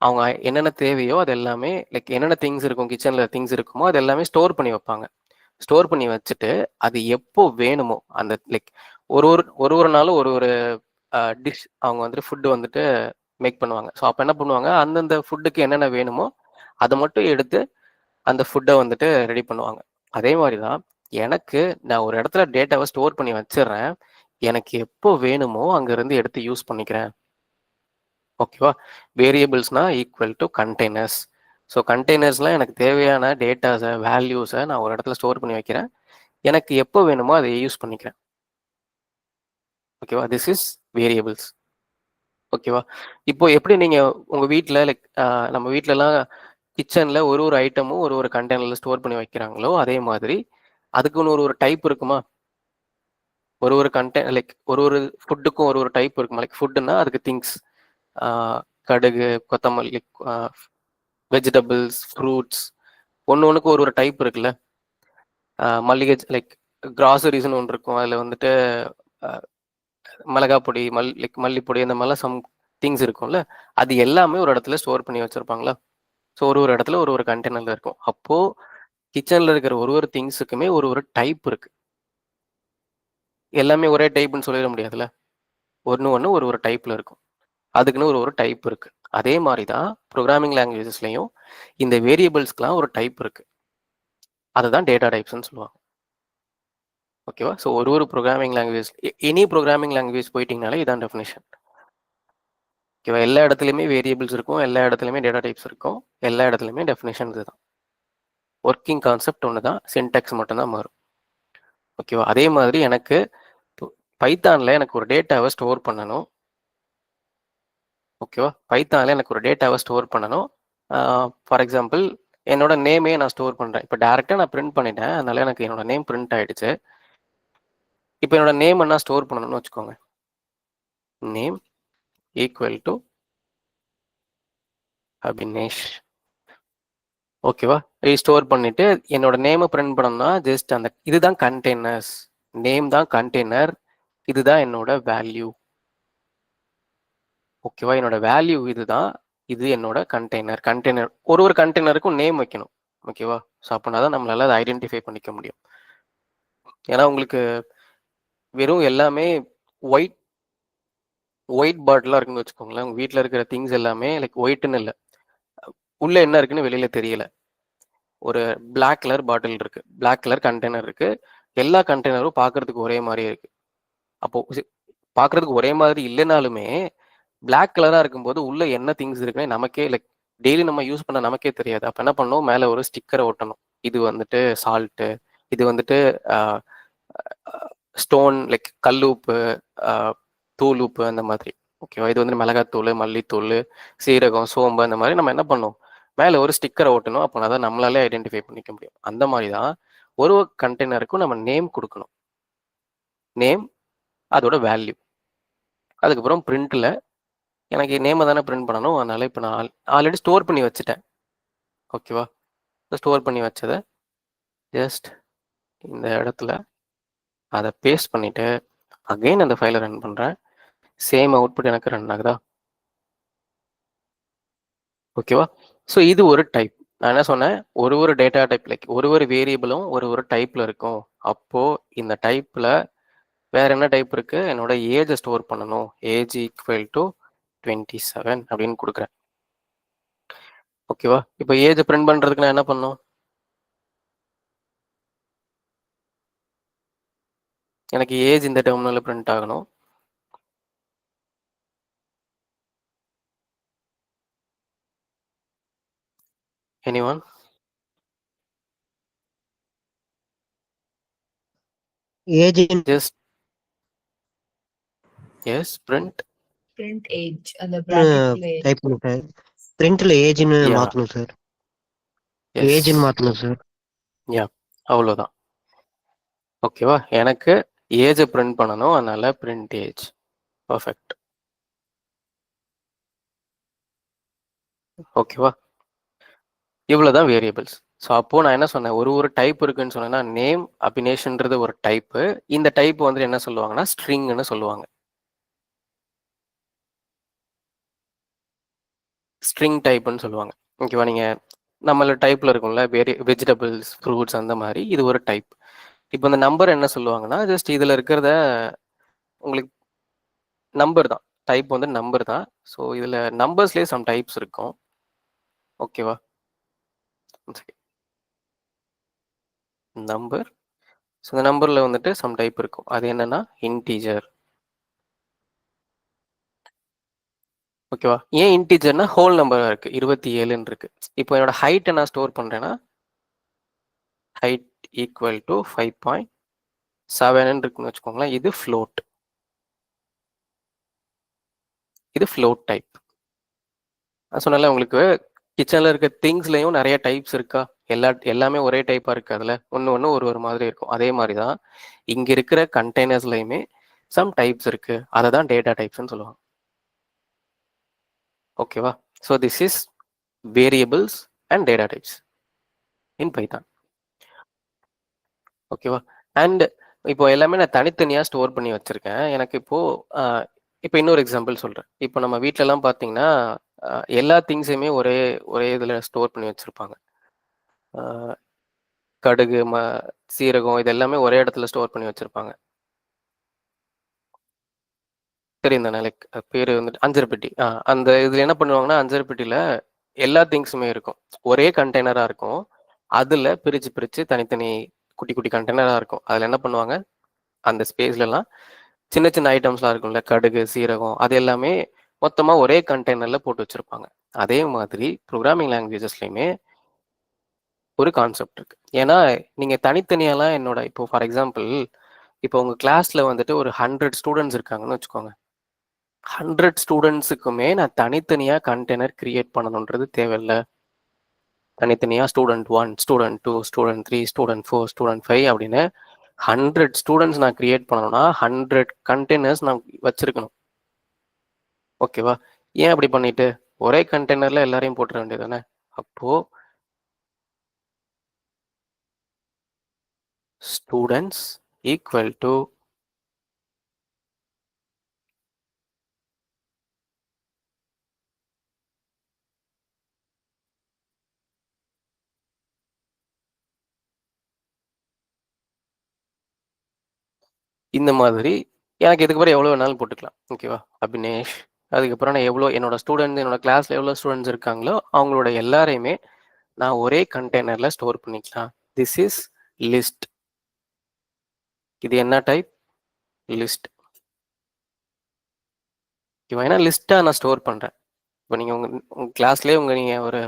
அவங்க என்னென்ன தேவையோ அது எல்லாமே லைக் என்னென்ன திங்ஸ் இருக்கும் கிச்சனில் திங்ஸ் இருக்குமோ அது எல்லாமே ஸ்டோர் பண்ணி வைப்பாங்க. ஸ்டோர் பண்ணி வச்சுட்டு அது எப்போ வேணுமோ அந்த லைக் ஒரு நாளும் ஒரு டிஷ் அவங்க வந்துட்டு ஃபுட்டு வந்துட்டு மேக் பண்ணுவாங்க. ஸோ அப்போ என்ன பண்ணுவாங்க? அந்தந்த ஃபுட்டுக்கு என்னென்ன வேணுமோ அதை மட்டும் எடுத்து அந்த ஃபுட்டை வந்துட்டு ரெடி பண்ணுவாங்க. அதே மாதிரி தான் எனக்கு நான் ஒரு இடத்துல டேட்டாவை ஸ்டோர் பண்ணி வச்சிடுறேன். எனக்கு எப்போ வேணுமோ அங்கேருந்து எடுத்து யூஸ் பண்ணிக்கிறேன். ஓகேவா? வேரியபிள்ஸ்னா ஈக்குவல் டு கண்டெய்னர்ஸ். ஸோ கண்டெய்னர்ஸ்லாம் எனக்கு தேவையான டேட்டாஸை வேல்யூஸை நான் ஒரு இடத்துல ஸ்டோர் பண்ணி வைக்கிறேன். எனக்கு எப்போ வேணுமோ அதை யூஸ் பண்ணிக்கிறேன். ஓகேவா? This is variables. ஓகேவா? இப்போ எப்படி நீங்கள் உங்கள் வீட்டில் லைக் நம்ம வீட்டிலலாம் கிச்சனில் ஒரு ஐட்டமும் ஒரு கண்டெய்னரில் ஸ்டோர் பண்ணி வைக்கிறாங்களோ அதே மாதிரி அதுக்குன்னு ஒரு டைப் இருக்குமா? ஒரு லைக் ஒரு ஃபுட்டுக்கும் ஒரு டைப் இருக்குமா? லைக் ஃபுட்டுன்னா அதுக்கு திங்ஸ் கடுகு, கொத்தமல்லி, வெஜிடபிள்ஸ், ஃப்ரூட்ஸ் ஒன்றுக்கு ஒரு டைப் இருக்குல்ல. மல்லிகை லைக் கிராசரிஸ்னு ஒன்று இருக்கும். அதில் வந்துட்டு மிளகா பொடி லைக் மல்லிப்பொடி அந்த மாதிரிலாம் சம் திங்ஸ் இருக்கும்ல. அது எல்லாமே ஒரு இடத்துல ஸ்டோர் பண்ணி வச்சுருப்பாங்களா? ஸோ ஒரு இடத்துல ஒரு கண்டெய்னரில் இருக்கும். அப்போது கிச்சனில் இருக்கிற ஒரு திங்ஸுக்குமே ஒரு டைப் இருக்குது. எல்லாமே ஒரே டைப்னு சொல்லிட முடியாதுல்ல. ஒன்று ஒரு டைப்பில் இருக்கும். அதுக்குன்னு ஒரு டைப் இருக்குது. அதே மாதிரி தான் ப்ரோக்ராமிங் லாங்குவேஜஸ்லையும் இந்த வேரியபிள்ஸ்க்குலாம் ஒரு டைப் இருக்குது. அதுதான் டேட்டா டைப்ஸ்ன்னு சொல்லுவாங்க. ஓகேவா? ஸோ ஒரு programming language any programming language போயிட்டீங்கனாலே இதான் டெஃபினேஷன். ஓகேவா? எல்லா இடத்துலையுமே வேரியபிள்ஸ் இருக்கும். எல்லா இடத்துலையுமே டேட்டா டைப்ஸ் இருக்கும். எல்லா இடத்துலையுமே டெஃபினேஷன் இதுதான். ஒர்க்கிங் கான்செப்ட் ஒன்று தான். சின்டாக்ஸ் மட்டும்தான் மாறும். ஓகேவா? அதே மாதிரி எனக்கு பைத்தானில் எனக்கு ஒரு டேட்டாவை ஸ்டோர் பண்ணணும். ஓகேவா? பைத்தானில் எனக்கு ஒரு டேட்டாவை ஸ்டோர் பண்ணணும். ஃபார் எக்ஸாம்பிள் என்னோட நேமே நான் ஸ்டோர் பண்ணுறேன். இப்போ டேரெக்டாக நான் பிரிண்ட் பண்ணிட்டேன். அதனால எனக்கு என்னோட நேம் பிரிண்ட் ஆகிடுச்சு. இப்போ என்னோட நேம் என்ன ஸ்டோர் பண்ணணும்னு வச்சுக்கோங்க. Name equal to Abinesh. ஓகேவா? ஸ்டோர் பண்ணிட்டு என்னோட நேமை பிரிண்ட் பண்ணணும்னா ஜஸ்ட் அந்த இதுதான் கண்டெய்னர்ஸ். நேம் தான் கண்டெய்னர். இதுதான் என்னோட வேல்யூ. ஓகேவா? என்னோட வேல்யூ இதுதான். இது என்னோட கண்டெய்னர். ஒரு கண்டெய்னருக்கும் நேம் வைக்கணும். ஓகேவா? ஸோ அப்படின்னா தான் நம்மளால அதை ஐடென்டிஃபை பண்ணிக்க முடியும். ஏன்னா உங்களுக்கு வெறும் எல்லாமே ஒயிட் பாட்டிலாக இருக்குன்னு வச்சுக்கோங்களேன். உங்கள் வீட்டில் இருக்கிற திங்ஸ் எல்லாமே லைக் ஒயிட்னு இல்லை, உள்ளே என்ன இருக்குன்னு வெளியில் தெரியல. ஒரு பிளாக் கலர் பாட்டில் இருக்குது, பிளாக் கலர் கண்டெய்னர் இருக்குது. எல்லா கண்டெய்னரும் பார்க்குறதுக்கு ஒரே மாதிரியே இருக்குது. அப்போது பார்க்குறதுக்கு ஒரே மாதிரி இல்லைனாலுமே பிளாக் கலரா இருக்கும்போது உள்ள என்ன திங்ஸ் இருக்குன்னு நமக்கே லைக் டெய்லி நம்ம யூஸ் பண்ண நமக்கே தெரியாது. அப்ப என்ன பண்ணணும், மேல ஒரு ஸ்டிக்கரை ஒட்டணும். இது வந்துட்டு சால்ட்டு, இது வந்துட்டு ஸ்டோன் லைக் கல்லுப்பு, தூள் உப்பு அந்த மாதிரி. ஓகேவா? இது வந்து மிளகாத்தூள், மல்லித்தூள், சீரகம், சோம்பு அந்த மாதிரி நம்ம என்ன பண்ணணும், மேலே ஒரு ஸ்டிக்கரை ஒட்டணும். அப்போ அதை நம்மளாலே ஐடென்டிஃபை பண்ணிக்க முடியும். அந்த மாதிரி தான் ஒரு கண்டெய்னருக்கும் நம்ம நேம் கொடுக்கணும். நேம், அதோட வேல்யூ. அதுக்கப்புறம் பிரிண்ட்டில் எனக்கு நேமை தானே பிரிண்ட் பண்ணணும். அதனால இப்போ நான் ஆல்ரெடி ஸ்டோர் பண்ணி வச்சுட்டேன். ஓகேவா? ஸ்டோர் பண்ணி வச்சதை ஜஸ்ட் இந்த இடத்துல அதை பேஸ்ட் பண்ணிவிட்டு அகெயின் அந்த ஃபைலை ரன் பண்ணுறேன். சேம் அவுட்புட் எனக்கு ரன் ஆகுதா? ஓகேவா? ஸோ இது ஒரு டைப். நான் என்ன சொன்னேன், ஒரு டேட்டா டைப் லைக் ஒரு வேரியபிளும் ஒரு டைப்பில் இருக்கும். அப்போது இந்த டைப்பில் வேற என்ன டைப் இருக்கு, என்னோட ஏஜை ஸ்டோர் பண்ணணும். ஏஜ் ஈக்குவல் டு 27 அப்படின்னு கொடுக்குறேன். ஓகேவா? இப்போ ஏஜ் பிரிண்ட் பண்ணுறதுக்கு நான் என்ன பண்ணணும், எனக்கு ஏஜ் இந்த டெர்மினலில் பிரிண்ட் ஆகணும். Anyone? Age just yes print age அந்த பிராக்கெட்ல டைப் பண்ணிட்டேன். பிரிண்ட்ல ஏஜ்னு Yeah. மாத்தணும் சார். எஸ் ஏஜ்னு மாத்தணும் சார். யா, அவ்வளோதான். ஓகேவா? எனக்கு ஏஜை பிரிண்ட் பண்ணணும், அதனால பிரிண்ட் ஏஜ். பர்ஃபெக்ட். ஓகேவா? இவ்வளோதான் வேரியபிள்ஸ். ஸோ அப்போ நான் என்ன சொன்னேன், ஒரு டைப் இருக்குன்னு சொன்னேன்னா நேம் அபினேஷன்றது ஒரு டைப்பு. இந்த டைப் வந்து என்ன சொல்லுவாங்கன்னா ஸ்ட்ரிங்னு சொல்லுவாங்க. ஸ்ட்ரிங் டைப்னு சொல்லுவாங்க. ஓகேவா? நீங்கள் நம்மள டைப்பில் இருக்கும்ல வெஜிடபிள்ஸ், ஃப்ரூட்ஸ் அந்த மாதிரி இது ஒரு டைப். இப்போ இந்த நம்பர் என்ன சொல்லுவாங்கன்னா ஜஸ்ட் இதில் இருக்கிறத உங்களுக்கு நம்பர் தான். டைப் வந்து நம்பர் தான். ஸோ இதில் நம்பர்ஸ்லேயே சம் டைப்ஸ் இருக்கும். ஓகேவா? நம்பர். ஸோ இந்த நம்பரில் வந்துட்டு சம் டைப் இருக்கும். அது என்னன்னா இன்டீஜர். ஓகேவா? ஏன் இன்டீஜர்னா ஹோல் நம்பராக இருக்குது, 27ன்னு இருக்கு. இப்போ என்னோட ஹைட்டை நான் ஸ்டோர் பண்ணுறேன்னா ஹைட் ஈக்குவல் டு 5.7 இருக்குன்னு வச்சுக்கோங்களேன். இது ஃப்ளோட். இது ஃப்ளோட் டைப். நான் சொன்னால உங்களுக்கு கிச்சனில் இருக்க திங்ஸ்லையும் நிறைய டைப்ஸ் இருக்கா? எல்லாமே ஒரே டைப்பாக இருக்குது. அதில் ஒன்று ஒரு மாதிரி இருக்கும். அதே மாதிரி தான் இங்கே இருக்கிற கண்டெய்னர்ஸ்லையுமே சம் டைப்ஸ் இருக்குது. அதை தான் டேட்டா டைப்ஸ்ன்னு சொல்லுவாங்க. ஓகேவா? So this is variables and data types in Python. ஓகேவா? அண்ட் இப்போ எல்லாமே நான் தனித்தனியாக ஸ்டோர் பண்ணி வச்சுருக்கேன். எனக்கு இப்போ இன்னொரு எக்ஸாம்பிள் சொல்கிறேன். இப்போ நம்ம வீட்டிலலாம் பார்த்தீங்கன்னா எல்லா திங்ஸையுமே ஒரே இதில் ஸ்டோர் பண்ணி வச்சுருப்பாங்க. கடுகு, சீரகம் இது எல்லாமே ஒரே இடத்துல ஸ்டோர் பண்ணி வச்சுருப்பாங்க. தெரியும் தானே? லைக் பேர் வந்துட்டு அஞ்சரைப்பெட்டி. அந்த இதில் என்ன பண்ணுவாங்கன்னா அஞ்சரைப்பெட்டியில் எல்லா திங்ஸுமே இருக்கும். ஒரே கண்டெய்னராக இருக்கும். அதில் பிரித்து தனித்தனி குட்டி குட்டி கண்டெய்னராக இருக்கும். அதில் என்ன பண்ணுவாங்க, அந்த ஸ்பேஸ்லலாம் சின்ன சின்ன ஐட்டம்ஸ்லாம் இருக்கும்ல, கடுகு, சீரகம், அது எல்லாமே மொத்தமாக ஒரே கண்டெய்னரில் போட்டு வச்சுருப்பாங்க. அதே மாதிரி ப்ரோக்ராமிங் லாங்குவேஜஸ்லையுமே ஒரு கான்செப்ட் இருக்கு. ஏன்னா நீங்கள் தனித்தனியாலாம் இப்போ ஃபார் எக்ஸாம்பிள் இப்போ உங்கள் கிளாஸில் வந்துட்டு ஒரு 100 ஸ்டூடெண்ட்ஸ் இருக்காங்கன்னு வச்சுக்கோங்க. 100 ஸ்டூடெண்ட்ஸுக்குமே நான் தனித்தனியாக கண்டெய்னர் கிரியேட் பண்ணணுன்றது தேவையில்லை. தனித்தனியாக student 1, student 2, student 3, student 4, student 5 அப்படின்னு 100 ஸ்டூடெண்ட்ஸ் நான் கிரியேட் பண்ணணும்னா 100 கண்டெய்னர்ஸ் நான் வச்சிருக்கணும். ஓகேவா? ஏன் அப்படி பண்ணிட்டு ஒரே கண்டெய்னர்ல எல்லாரையும் போட்டுற வேண்டியது தானே? அப்போ ஸ்டூடெண்ட்ஸ் ஈக்குவல் டு இந்த மாதிரி எனக்கு இதுக்கப்புறம் எவ்வளோ வேணாலும் போட்டுக்கலாம். ஓகேவா? அபினேஷ், அதுக்கப்புறம் நான் என்னோட ஸ்டூடெண்ட்ஸ், என்னோட கிளாஸில் எவ்வளோ ஸ்டூடெண்ட்ஸ் இருக்காங்களோ அவங்களோட எல்லாரையுமே நான் ஒரே கண்டெய்னரில் ஸ்டோர் பண்ணிக்கலாம். This is list. இது என்ன டைப்? லிஸ்ட். ஓகேவா? ஏன்னா லிஸ்ட்டாக நான் ஸ்டோர் பண்ணுறேன். இப்போ நீங்கள் உங்கள் கிளாஸ்லேயே நீங்கள் ஒரு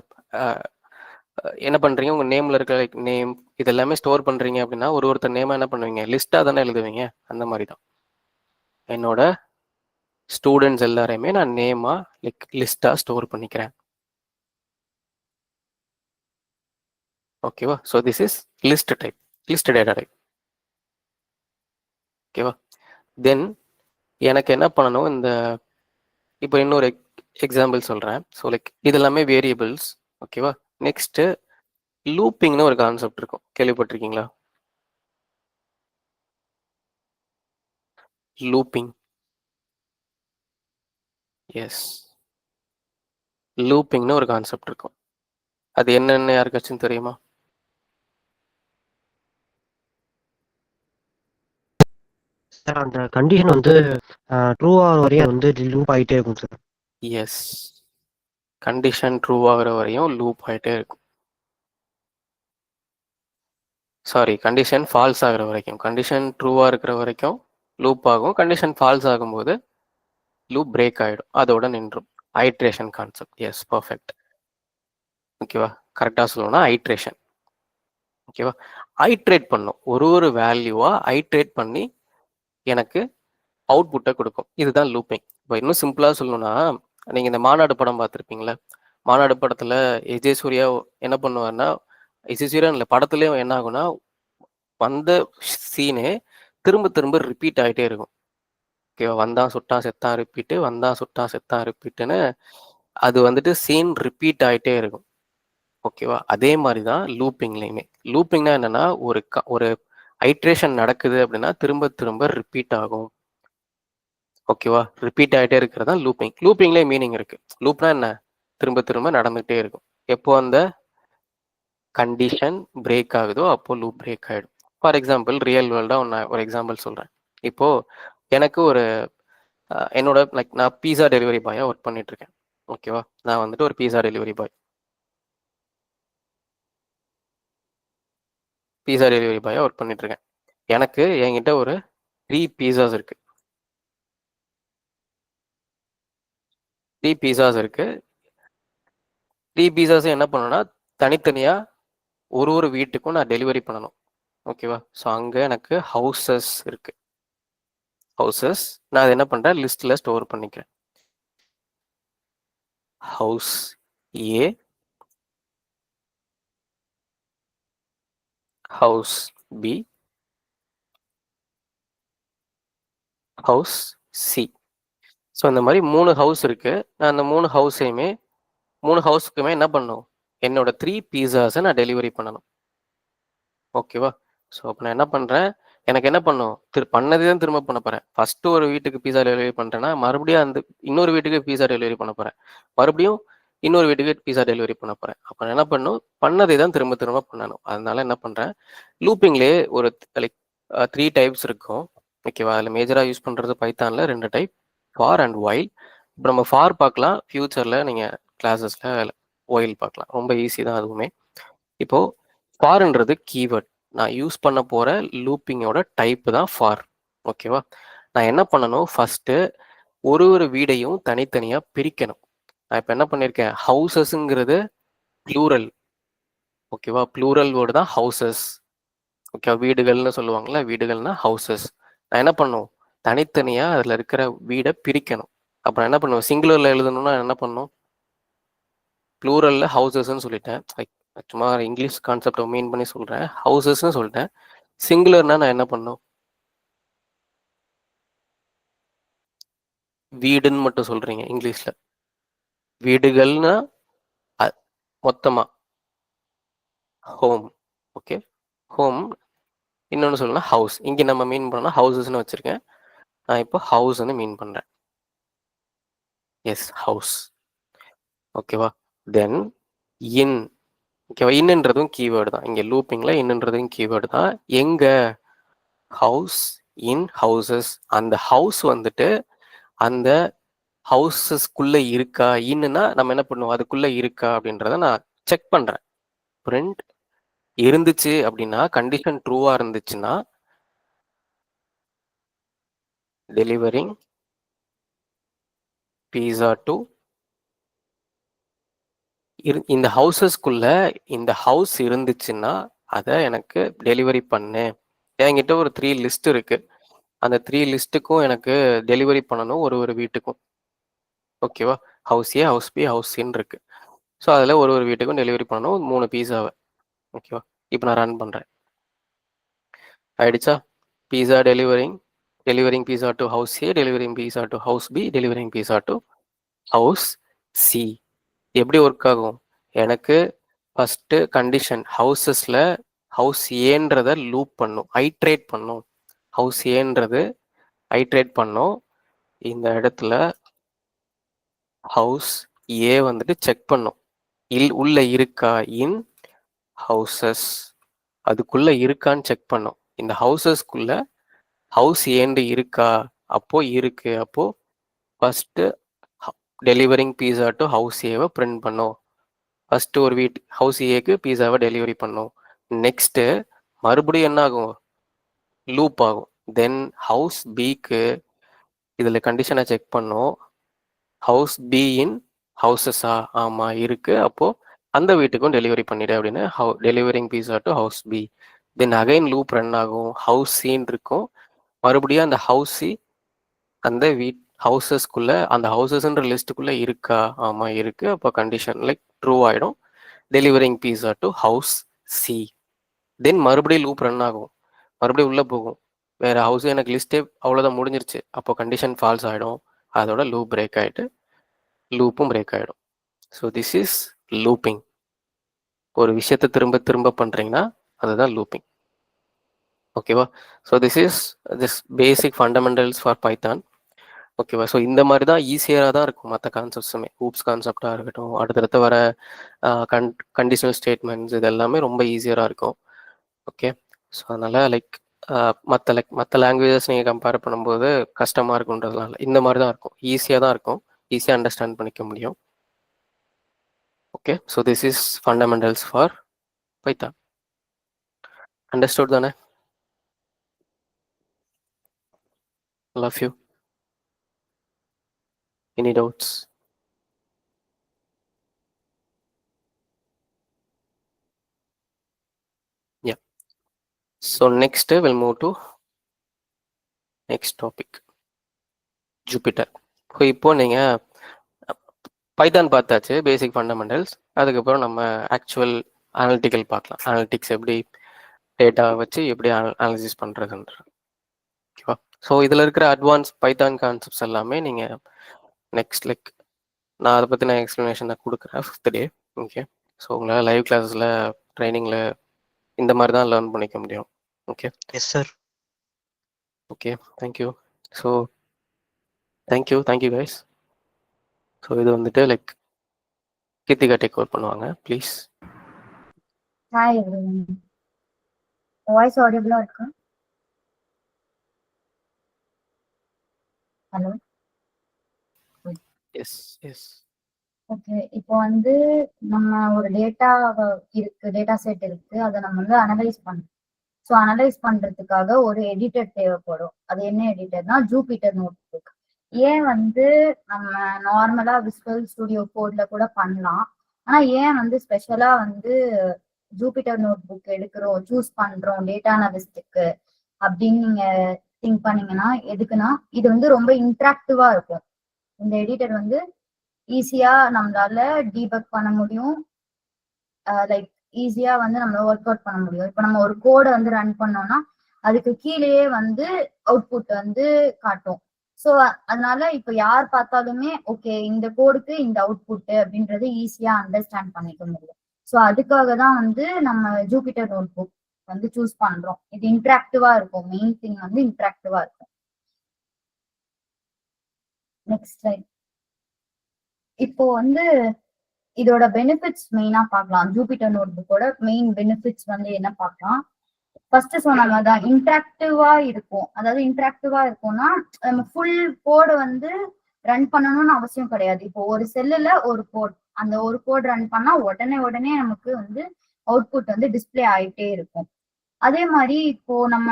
என்ன பண்ணுறீங்க, உங்கள் நேமில் இருக்கிற லைக் நேம் இது எல்லாமே ஸ்டோர் பண்ணுறீங்க அப்படின்னா ஒருத்தர் நேமாக என்ன பண்ணுவீங்க, லிஸ்ட்டாக தானே எழுதுவீங்க. அந்த மாதிரி தான் என்னோட ஸ்டூடெண்ட்ஸ் எல்லாரையுமே நான் நேமாக லைக் லிஸ்ட்டாக ஸ்டோர் பண்ணிக்கிறேன். ஓகேவா? So this is list type, list data type. ஓகேவா? தென் எனக்கு என்ன பண்ணணும், இந்த இப்போ இன்னொரு எக்ஸாம்பிள் சொல்கிறேன். ஸோ லைக் இது எல்லாமே வேரியபிள்ஸ். ஓகேவா? நெக்ஸ்ட்டு லூப்பிங்னு ஒரு கான்செப்ட் இருக்கும், கேள்விப்பட்டிருக்கீங்களா? லூப்பிங். எஸ், லூப்பிங்னு ஒரு கான்செப்ட் இருக்கும். அது என்னன்னு யாருக்காச்சும் தெரியுமா? சார் அந்த கண்டிஷன் வந்து ட்ரூ ஆகிற வரையும் வந்து லூப் ஆகிட்டே இருக்கும் சார். எஸ், கண்டிஷன் ட்ரூ ஆகிற வரையும் லூப் ஆகிட்டே இருக்கும். சாரி, கண்டிஷன் ஃபால்ஸ் ஆகிற வரைக்கும். கண்டிஷன் ட்ரூவாக இருக்கிற வரைக்கும் லூப் ஆகும். கண்டிஷன் ஃபால்ஸ் ஆகும்போது லூப் பிரேக் ஆகிடும், அதோட நின்றும். Iteration concept. Yes, perfect. ஓகேவா? கரெக்டாக சொல்லணும்னா ஐட்ரேஷன். ஓகேவா? ஐட்ரேட் பண்ணும், ஒரு வேல்யூவாக ஐட்ரேட் பண்ணி எனக்கு அவுட்புட்டை கொடுக்கும். இதுதான் லூப்பிங். இப்போ இன்னும் சிம்பிளாக சொல்லணும்னா, நீங்கள் இந்த மாநாடு படம் பார்த்துருப்பீங்களா? மாநாடு படத்தில் விஜய் சூர்யா என்ன பண்ணுவார்னா, விஜய் சூர்யா இல்லை, படத்துலேயும் என்ன ஆகும்னா வந்த சீனே திரும்ப திரும்ப ரிப்பீட் ஆகிட்டே இருக்கும். ஓகேவா? வந்தான் சுட்டான் செத்தான் ரிப்பீட்டு, வந்தான் சுட்டான் செத்தான் ரிப்பீட்டுன்னு அது வந்துட்டு சீன் ரிப்பீட் ஆகிட்டே இருக்கும். ஓகேவா? அதே மாதிரி தான் லூப்பிங்லேயுமே. லூப்பிங்னா என்னன்னா, ஒரு ஐட்ரேஷன் நடக்குது அப்படின்னா திரும்ப திரும்ப ரிப்பீட் ஆகும். ஓகேவா? ரிப்பீட் ஆகிட்டே இருக்கிறது தான் லூப்பிங். லூப்பிங்லேயே மீனிங் இருக்கு. லூப்னா என்ன? திரும்ப திரும்ப நடந்துகிட்டே இருக்கும். எப்போ அந்த கண்டிஷன் பிரேக் ஆகுதோ அப்போ லூப் பிரேக் ஆகிடும். ஃபார் எக்ஸாம்பிள் ரியல் வேர்ல்டாக ஒரு எக்ஸாம்பிள் சொல்கிறேன். இப்போது எனக்கு ஒரு என்னோட லைக் நான் பீஸா டெலிவரி பாயாக ஒர்க் பண்ணிட்டு இருக்கேன். ஓகேவா? நான் வந்துட்டு ஒரு பீஸா டெலிவரி பாய். ஒர்க் பண்ணிட்டு இருக்கேன். எனக்கு என்கிட்ட ஒரு 3 பீஸாஸ் இருக்கு. 3 பீஸாஸ் இருக்கு. 3 பீஸாஸும் என்ன பண்ணணும்னா தனித்தனியாக ஒரு வீட்டுக்கும் நான் டெலிவரி பண்ணணும். ஓகேவா? ஸோ அங்கே எனக்கு ஹவுசஸ் இருக்கு. ஹவுசஸ் நான் அதை என்ன பண்ணுறேன், லிஸ்ட்டில் ஸ்டோர் பண்ணிக்கிறேன். House A, house B, house C. So இந்த மாதிரி 3 ஹவுஸ் இருக்கு. நான் அந்த 3 ஹவுஸுக்குமே என்ன பண்ணணும், என்னோட 3 பீஸாஸை நான் டெலிவரி பண்ணணும். ஓகேவா? ஸோ அப்போ நான் என்ன பண்ணுறேன், எனக்கு என்ன பண்ணும், பண்ணதே தான் திரும்ப பண்ண போகிறேன். ஃபஸ்ட்டு ஒரு வீட்டுக்கு பீஸா டெலிவரி பண்ணுறேன்னா மறுபடியும் அந்த இன்னொரு வீட்டுக்கு பீஸா டெலிவரி பண்ண போகிறேன். மறுபடியும் இன்னொரு வீட்டுக்கு பீஸா டெலிவரி பண்ண போகிறேன். அப்போ நான் என்ன பண்ணும், பண்ணதே தான் திரும்ப திரும்ப பண்ணணும். அதனால என்ன பண்ணுறேன், லூப்பிங்லேயே ஒரு லைக் 3 டைப்ஸ் இருக்கும். ஓகேவா? அதில் மேஜராக யூஸ் பண்ணுறது பைத்தானில் 2 டைப், ஃபார் அண்ட் ஒயில். இப்போ நம்ம ஃபார் பார்க்கலாம், ஃபியூச்சரில் நீங்கள் கிளாஸஸில் ஒயில் பார்க்கலாம். ரொம்ப ஈஸி தான் அதுவுமே. இப்போது ஃபார்ன்றது கீவேர்ட். நான் யூஸ் பண்ண போகிற லூப்பிங்கோட டைப்பு தான் ஃபார். ஓகேவா? நான் என்ன பண்ணணும், ஃபஸ்ட்டு ஒரு வீடையும் தனித்தனியாக பிரிக்கணும். நான் இப்போ என்ன பண்ணியிருக்கேன், ஹவுசஸ்ங்கிறது ப்ளூரல். ஓகேவா? ப்ளூரல் வேர்டு தான் ஹவுசஸ். ஓகே, வீடுகள்னு சொல்லுவாங்கள்ல, வீடுகள்னா ஹவுசஸ். நான் என்ன பண்ணும், தனித்தனியாக அதில் இருக்கிற வீடை பிரிக்கணும். அப்போ நான் என்ன பண்ணுவேன், சிங்குலரில் எழுதணும்னா என்ன பண்ணும், ப்ளூரலில் ஹவுசஸ்ன்னு சொல்லிட்டேன். சும்மா இங்கிலீஷ் கான்செப்டை மீன் பண்ணி சொல்கிறேன். ஹவுசஸ்ன்னு சொல்லிட்டேன். சிங்குலர்னா நான் என்ன பண்ணும், வீடுன்னு மட்டும் சொல்கிறீங்க இங்கிலீஷில். வீடுகள்னா மொத்தமாக ஹோம். Okay, home. இன்னொன்று சொல்லணும்னா ஹவுஸ். இங்கே நம்ம மீன் பண்ணோம்னா ஹவுசஸ்ன்னு வச்சுருக்கேன். நான் இப்போ ஹவுஸ்ன்னு மீன் பண்ணுறேன். Yes, house. ஓகேவா? தென் இன். ஓகேவா? இன்னுன்றதும் கீவேர்டு தான். இங்கே லூப்பிங்கில் இன்னுன்றதும் கீவேர்டு தான். எங்கே, ஹவுஸ் இன் ஹவுசஸ். அந்த ஹவுஸ் வந்துட்டு அந்த ஹவுசஸ்க்குள்ளே இருக்கா. இன்னுன்னா நம்ம என்ன பண்ணுவோம், அதுக்குள்ளே இருக்கா அப்படின்றத நான் செக் பண்ணுறேன். பிரிண்ட் இருந்துச்சு அப்படின்னா, கண்டிஷன் ட்ரூவாக இருந்துச்சுன்னா டெலிவரிங் pizza to இந்த ஹவுசஸ்க்குள்ள இந்த ஹவுஸ் இருந்துச்சுன்னா அதை எனக்கு டெலிவரி பண்ணு. என்கிட்ட ஒரு 3 லிஸ்ட் இருக்கு. அந்த 3 லிஸ்ட்டுக்கும் எனக்கு டெலிவரி பண்ணணும் ஒரு வீட்டுக்கும். ஓகேவா? House A, house B, house சின்னு இருக்கு. ஸோ அதில் ஒரு வீட்டுக்கும் டெலிவரி பண்ணணும் 3 பீஸாவை. ஓகேவா? இப்போ நான் ரன் பண்ணுறேன். ஆயிடுச்சா? Pizza delivering pizza to house A, delivering pizza to house B, delivering pizza to house C. எப்படி ஒர்க் ஆகும்? எனக்கு ஃபஸ்ட்டு கண்டிஷன் ஹவுசஸில் ஹவுஸ் ஏன்றதை லூப் பண்ணும், ஐட்ரேட் பண்ணும். ஹவுஸ் ஏன்றது ஐட்ரேட் பண்ணும். இந்த இடத்துல ஹவுஸ் ஏ வந்துட்டு செக் பண்ணும், உள்ள இருக்கா, இன் ஹவுசஸ் அதுக்குள்ள இருக்கான்னு செக் பண்ணும். இந்த ஹவுசஸ்க்குள்ள ஹவுஸ் ஏண்டு இருக்கா, அப்போ இருக்கு. அப்போ first delivering pizza to house ஏவை பிரிண்ட் பண்ணும். ஃபர்ஸ்ட் ஒரு ஹவுஸ் ஏக்கு பீஸாவை டெலிவரி பண்ணும். நெக்ஸ்ட் மறுபடியும் என்ன ஆகும்? லூப் ஆகும். தென் ஹவுஸ் பிக்கு இதில் கண்டிஷனை செக் பண்ணும். ஹவுஸ் பி இன் ஹவுசஸா, ஆமாம் இருக்கு, அப்போ அந்த வீட்டுக்கும் டெலிவரி பண்ணிடு அப்படின்னு delivering pizza to house B. Then again loop run ஆகும். ஹவுஸ் சின்னு இருக்கும். மறுபடியும் அந்த ஹவுஸ் சி அந்த ஹவுசஸ்க்குள்ள அந்த ஹவுசஸ்ன்ற லிஸ்ட்டுக்குள்ள இருக்கா, ஆமாம் இருக்கு, அப்போ கண்டிஷன் லைக் ட்ரூ ஆகிடும். Delivering pizza to house C. Then மறுபடியும் லூப் ரன் ஆகும். மறுபடியும் உள்ளே போகும். வேறு ஹவுஸ் எனக்கு லிஸ்ட்டே அவ்வளோதான் முடிஞ்சிருச்சு. அப்போ கண்டிஷன் ஃபால்ஸ் ஆகிடும். அதோட லூப் பிரேக் ஆகிட்டு லூப்பும் பிரேக் ஆகிடும். So this is looping. ஒரு விஷயத்தை திரும்ப திரும்ப பண்ணுறீங்கன்னா அதுதான் லூப்பிங். ஓகேவா? So this basic fundamentals for Python. ஓகேவா? ஸோ இந்த மாதிரி தான் ஈஸியாக தான் இருக்கும் மற்ற கான்செப்ட்ஸுமே. ஹூப்ஸ் கான்செப்டாக இருக்கட்டும், அடுத்தடுத்து வர கண்டிஷனல் ஸ்டேட்மெண்ட்ஸ், இது எல்லாமே ரொம்ப ஈஸியராக இருக்கும். ஓகே, ஸோ அதனால் மற்ற லாங்குவேஜஸ் நீங்கள் கம்பேர் பண்ணும்போது கஷ்டமாக இருக்குன்றதுனால இந்த மாதிரி தான் இருக்கும். ஈஸியாக தான் இருக்கும், ஈஸியாக அண்டர்ஸ்டாண்ட் பண்ணிக்க முடியும். Okay, so this is fundamentals for Python. Understood தானே? Love you. Any doubts? Yeah. So next we'll move to next topic, Jupyter. So இப்போ நீங்கள் பைத்தான் பார்த்தாச்சு, பேசிக் ஃபண்டமெண்டல்ஸ். அதுக்கப்புறம் நம்ம ஆக்சுவல் அனலிட்டிக்கல் பார்க்கலாம். அனலிட்டிக்ஸ் எப்படி டேட்டா வச்சு எப்படி அனாலிசிஸ் பண்ணுறதுன்ற. ஓகேவா? ஸோ இதில் இருக்கிற அட்வான்ஸ் பைத்தான் கான்செப்ட்ஸ் எல்லாமே நீங்கள் நெக்ஸ்ட் நான் அதை பற்றி எக்ஸ்ப்ளனேஷன் தான் கொடுக்குறேன் 5th டே. ஓகே, ஸோ உங்களால் லைவ் கிளாஸஸில் ட்ரைனிங்கில் இந்த மாதிரி தான் லேர்ன் பண்ணிக்க முடியும். Okay, yes sir. Okay, thank you. So thank you guys. So இது வந்துட்டு கீர்த்திகா டேக் ஓவர் பண்ணுவாங்க, please. Hi everyone. Voice audible இருக்கா? ஹலோ. எஸ். ஓகே, இப்போ நம்ம ஒரு டேட்டா செட் இருக்கு, அதை நம்ம அனலைஸ் பண்றோம். ஸோ அனலைஸ் பண்றதுக்காக ஒரு எடிட்டர் தேவைப்படும். அது என்ன எடிட்டர்னா ஜூபிட்டர் நோட்புக். ஏன் நம்ம நார்மலா விசுவல் ஸ்டுடியோ கோட்ல கூட பண்ணலாம், ஆனா ஏன் ஸ்பெஷலா ஜூபிட்டர் நோட்புக் எடுக்கிறோம், சூஸ் பண்றோம் டேட்டா அனலிஸ்டுக்கு அப்படின்னு நீங்க திங்க் பண்ணீங்கன்னா, எதுக்குன்னா இது ரொம்ப இன்ட்ராக்டிவா இருக்கும். இந்த எடிட்டர் ஈஸியா நம்மளால டீபக் பண்ண முடியும், லைக் ஈஸியா நம்ம ஒர்க் அவுட் பண்ண முடியும். இப்போ நம்ம ஒரு கோடை ரன் பண்ணோம்னா அதுக்கு கீழேயே அவுட்புட் காட்டும். ஸோ அதனால இப்போ யார் பார்த்தாலுமே ஓகே இந்த கோடுக்கு இந்த அவுட்புட் அப்படின்றது ஈஸியா அண்டர்ஸ்டாண்ட் பண்ணிக்க முடியும். ஸோ அதுக்காக தான் நம்ம ஜூபிட்டர் நோட்புக் சூஸ் பண்றோம். இது இன்ட்ராக்டிவா இருக்கும். மெயின் திங் இன்ட்ராக்டிவா இருக்கும். Next slide. இப்போ இதோட பெனிஃபிட்ஸ் மெயினா பார்க்கலாம். ஜூபிட்டர் நோட்புக்கோட மெயின் பெனிஃபிட்ஸ் என்ன பார்க்கலாம். ஃபர்ஸ்ட் சொன்னதான் இன்ட்ராக்டிவா இருக்கும். அதாவது இன்ட்ராக்டிவா இருக்கும்னா நம்ம ஃபுல் கோடு ரன் பண்ணணும்னு அவசியம் கிடையாது. இப்போ ஒரு செல்லுல ஒரு கோட், அந்த ஒரு கோட் ரன் பண்ணா உடனே நமக்கு அவுட்புட் டிஸ்பிளே ஆயிட்டே இருக்கும். அதே மாதிரி இப்போ நம்ம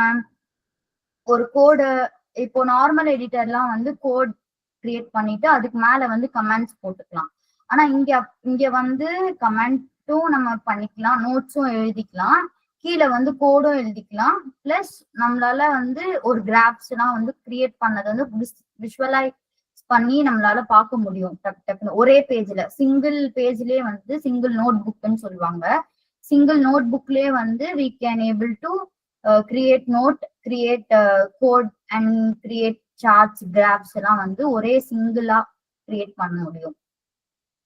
ஒரு கோடு, இப்போ நார்மல் எடிட்டர்லாம் கோட் கிரியேட் பண்ணிட்டு அதுக்கு மேல வந்து கமெண்ட்ஸ் போட்டுக்கலாம். ஆனா இங்க வந்து கமெண்ட்டும் நம்ம பண்ணிக்கலாம், நோட்ஸும் எழுதிக்கலாம், கீழே வந்து கோடும் எழுதிக்கலாம். பிளஸ் நம்மளால வந்து ஒரு கிராஃப்ஸ் எல்லாம் வந்து கிரியேட் பண்ணது வந்து விஷுவலைஸ் பண்ணி நம்மளால பார்க்க முடியும் டக்கு டக்குன்னு ஒரே பேஜ்ல. சிங்கிள் பேஜ்லயே வந்து சிங்கிள் நோட் புக்னு சொல்லுவாங்க. சிங்கிள் நோட் புக்லயே வந்து we can able to create note, create code and create charts, graphs எல்லாம் வந்து ஒரே சிங்கிளா கிரியேட் பண்ண முடியும்.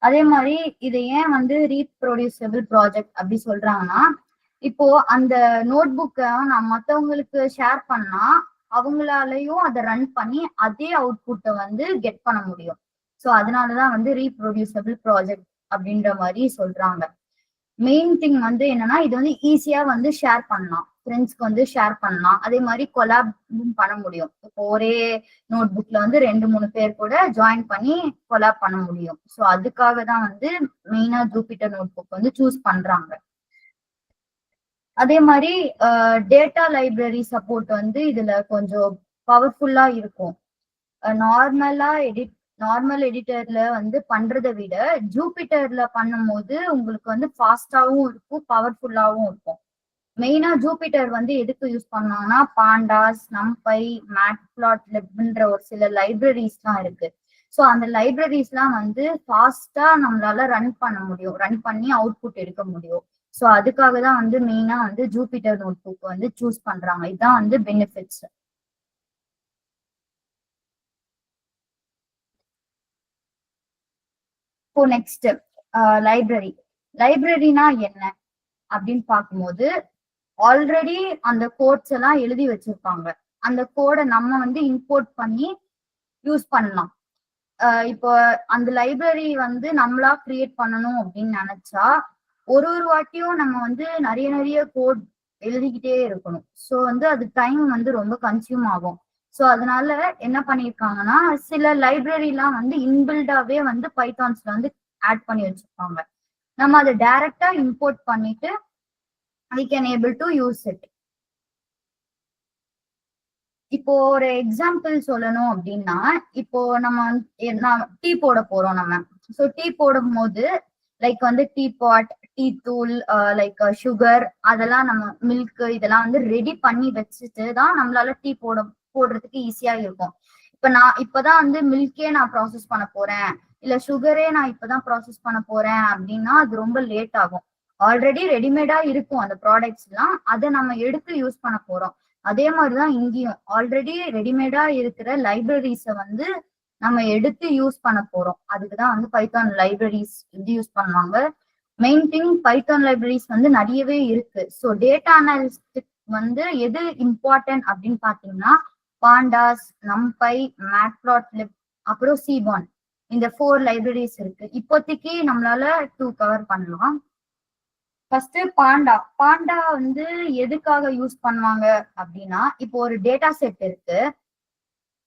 அதே மாதிரி இதை ஏன் வந்து ரீப்ரொடியூசபிள் ப்ராஜெக்ட் அப்படி சொல்றாங்கன்னா, இப்போ அந்த நோட் புக்கை நான் மற்றவங்களுக்கு ஷேர் பண்ணா அவங்களாலையும் அதை ரன் பண்ணி அதே அவுட்புட்டை வந்து கெட் பண்ண முடியும். ஸோ அதனாலதான் வந்து ரீப்ரொடியூசபிள் ப்ராஜெக்ட் அப்படின்ற மாதிரி சொல்றாங்க. மெயின் திங் வந்து என்னன்னா, இது வந்து ஈஸியா வந்து ஷேர் பண்ணலாம், ஃப்ரெண்ட்ஸ்க்கு வந்து ஷேர் பண்ணலாம். அதே மாதிரி கொலாபும் பண்ண முடியும். இப்போ ஒரே நோட் புக்ல வந்து 2-3 பேர் கூட ஜாயின் பண்ணி கொலாப் பண்ண முடியும். ஸோ அதுக்காக தான் வந்து மெயினா ஜூபிட்டர் நோட் புக் வந்து சூஸ் பண்றாங்க. அதே மாதிரி டேட்டா லைப்ரரி சப்போர்ட் வந்து இதுல கொஞ்சம் பவர்ஃபுல்லா இருக்கும். நார்மல் எடிட்டர்ல வந்து பண்றதை விட ஜூபிட்டர்ல பண்ணும்போது உங்களுக்கு வந்து ஃபாஸ்டாவும் இருக்கும், பவர்ஃபுல்லாவும் இருக்கும். மெயினா ஜூபிட்டர் வந்து எதுக்கு யூஸ் பண்ணாங்கன்னா, பாண்டாஸ், நம்பை, மேட்பிளாட்லிப்ன்ற ஒரு சில லைப்ரரிஸ் எல்லாம் இருக்கு. ஸோ அந்த லைப்ரரிஸ் எல்லாம் வந்து ஃபாஸ்டா நம்மளால ரன் பண்ண முடியும், ரன் பண்ணி அவுட்புட் எடுக்க முடியும். ஸோ அதுக்காக தான் வந்து மெயினா வந்து ஜூபிட்டர் நோட் புக் வந்து சூஸ் பண்றாங்க. இதுதான் வந்து பெனிஃபிட்ஸ். இப்போ நெக்ஸ்ட் லைப்ரரினா என்ன அப்படின்னு பார்க்கும்போது, ஆல்ரெடி அந்த கோட்ஸ் எல்லாம் எழுதி வச்சிருப்பாங்க. அந்த கோடை நம்ம வந்து இம்போர்ட் பண்ணி யூஸ் பண்ணலாம். இப்போ அந்த லைப்ரரி வந்து நம்மளா கிரியேட் பண்ணணும் அப்படின்னு நினைச்சா ஒரு வாட்டியும் நம்ம வந்து நிறைய கோட் எழுதிக்கிட்டே இருக்கணும். ஸோ வந்து அது டைம் வந்து ரொம்ப கன்சியூம் ஆகும். ஸோ அதனால என்ன பண்ணியிருக்காங்கன்னா, சில லைப்ரரிலாம் வந்து இன்பில்டாவே வந்து பைத்தான்ஸ்ல வந்து ஆட் பண்ணி வச்சிருப்பாங்க. நம்ம அதை டைரக்டா இம்போர்ட் பண்ணிட்டு we can able to use it. இப்போ ஒரு எக்ஸாம்பிள் சொல்லணும் அப்படின்னா, இப்போ நம்ம டீ போட போறோம் நம்ம. ஸோ டீ போடும் போது லைக் வந்து டீ பாட், டீ தூள், லைக் சுகர், அதெல்லாம் நம்ம மில்க் இதெல்லாம் வந்து ரெடி பண்ணி வச்சுட்டு தான் நம்மளால டீ போடுறதுக்கு ஈஸியா இருக்கும். இப்பதான் வந்து மில்கே நான் ப்ராசஸ் பண்ண போறேன், இல்ல சுகரே நான் இப்பதான் ப்ராசஸ் பண்ண போறேன் அப்படின்னா அது ரொம்ப லேட் ஆகும். ஆல்ரெடி ரெடிமேடா இருக்கும் அந்த ப்ராடக்ட்ஸ் எல்லாம், அதை நம்ம எடுத்து யூஸ் பண்ண போறோம். அதே மாதிரிதான் இங்கேயும் ஆல்ரெடி ரெடிமேடா இருக்கிற லைப்ரரிஸை வந்து நம்ம எடுத்து யூஸ் பண்ண போறோம். அதுக்குதான் வந்து பைத்தான் லைப்ரரிஸ் இது யூஸ் பண்ணுவாங்க. மெயின் திங் பைத்தான் லைப்ரரிஸ் வந்து நிறையவே இருக்கு. ஸோ டேட்டா அனாலிஸ்டிக் வந்து எது இம்பார்ட்டன்ட் அப்படின்னு பாத்தீங்கன்னா, பாண்டாஸ், நம்பை, மேட்பிளாட்லிப், அப்புறம் சீபான், இந்த 4 லைப்ரரிஸ் இருக்கு. இப்போதைக்கு நம்மளால 2 கவர் பண்ணலாம். ஃபர்ஸ்ட் பாண்டா வந்து எதுக்காக யூஸ் பண்ணுவாங்க அப்படின்னா, இப்போ ஒரு டேட்டா செட் இருக்கு.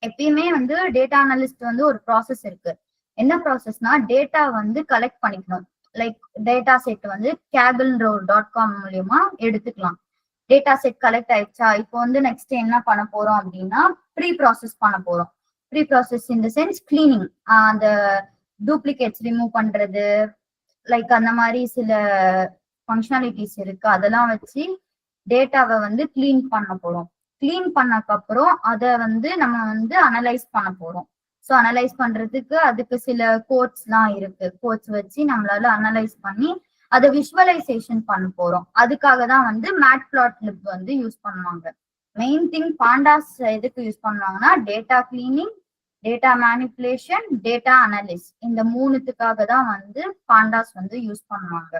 எப்பயுமே வந்து டேட்டா அனலிஸ்ட் வந்து ஒரு ப்ராசஸ் இருக்கு. என்ன ப்ராசஸ்னா, டேட்டா வந்து கலெக்ட் பண்ணிக்கணும். லைக் டேட்டா செட் வந்து கேபிள்ன்ற ஒரு .com மூலியமா எடுத்துக்கலாம். டேட்டா செட் கலெக்ட் ஆயிடுச்சா, இப்போ வந்து நெக்ஸ்ட் என்ன பண்ண போறோம் அப்படின்னா, ப்ரீ ப்ராசஸ் பண்ண போறோம். Preprocess in the sense cleaning, அந்த டூப்ளிகேட்ஸ் ரிமூவ் பண்றது, லைக் அந்த மாதிரி சில ஃபங்க்ஷனாலிட்டிஸ் இருக்கு. அதெல்லாம் வச்சு டேட்டாவை வந்து கிளீன் பண்ண போறோம். கிளீன் பண்ணக்கு அப்புறம் அதை வந்து நம்ம வந்து அனலைஸ் பண்ண போறோம். ஸோ அனலைஸ் பண்றதுக்கு அதுக்கு சில கோட்ஸ் எல்லாம் இருக்கு. கோட்ஸ் வச்சு நம்மளால அனலைஸ் பண்ணி அதை விஷுவலைசேஷன் பண்ண போறோம். அதுக்காக தான் வந்து மேட்பிளாட்லிப் வந்து யூஸ் பண்ணுவாங்க. மெயின் திங் பாண்டாஸ் எதுக்கு யூஸ் பண்ணுவாங்கன்னா, data cleaning, data manipulation, data analysis, இந்த 3த்துக்காக தான் வந்து பாண்டாஸ் வந்து யூஸ் பண்ணுவாங்க.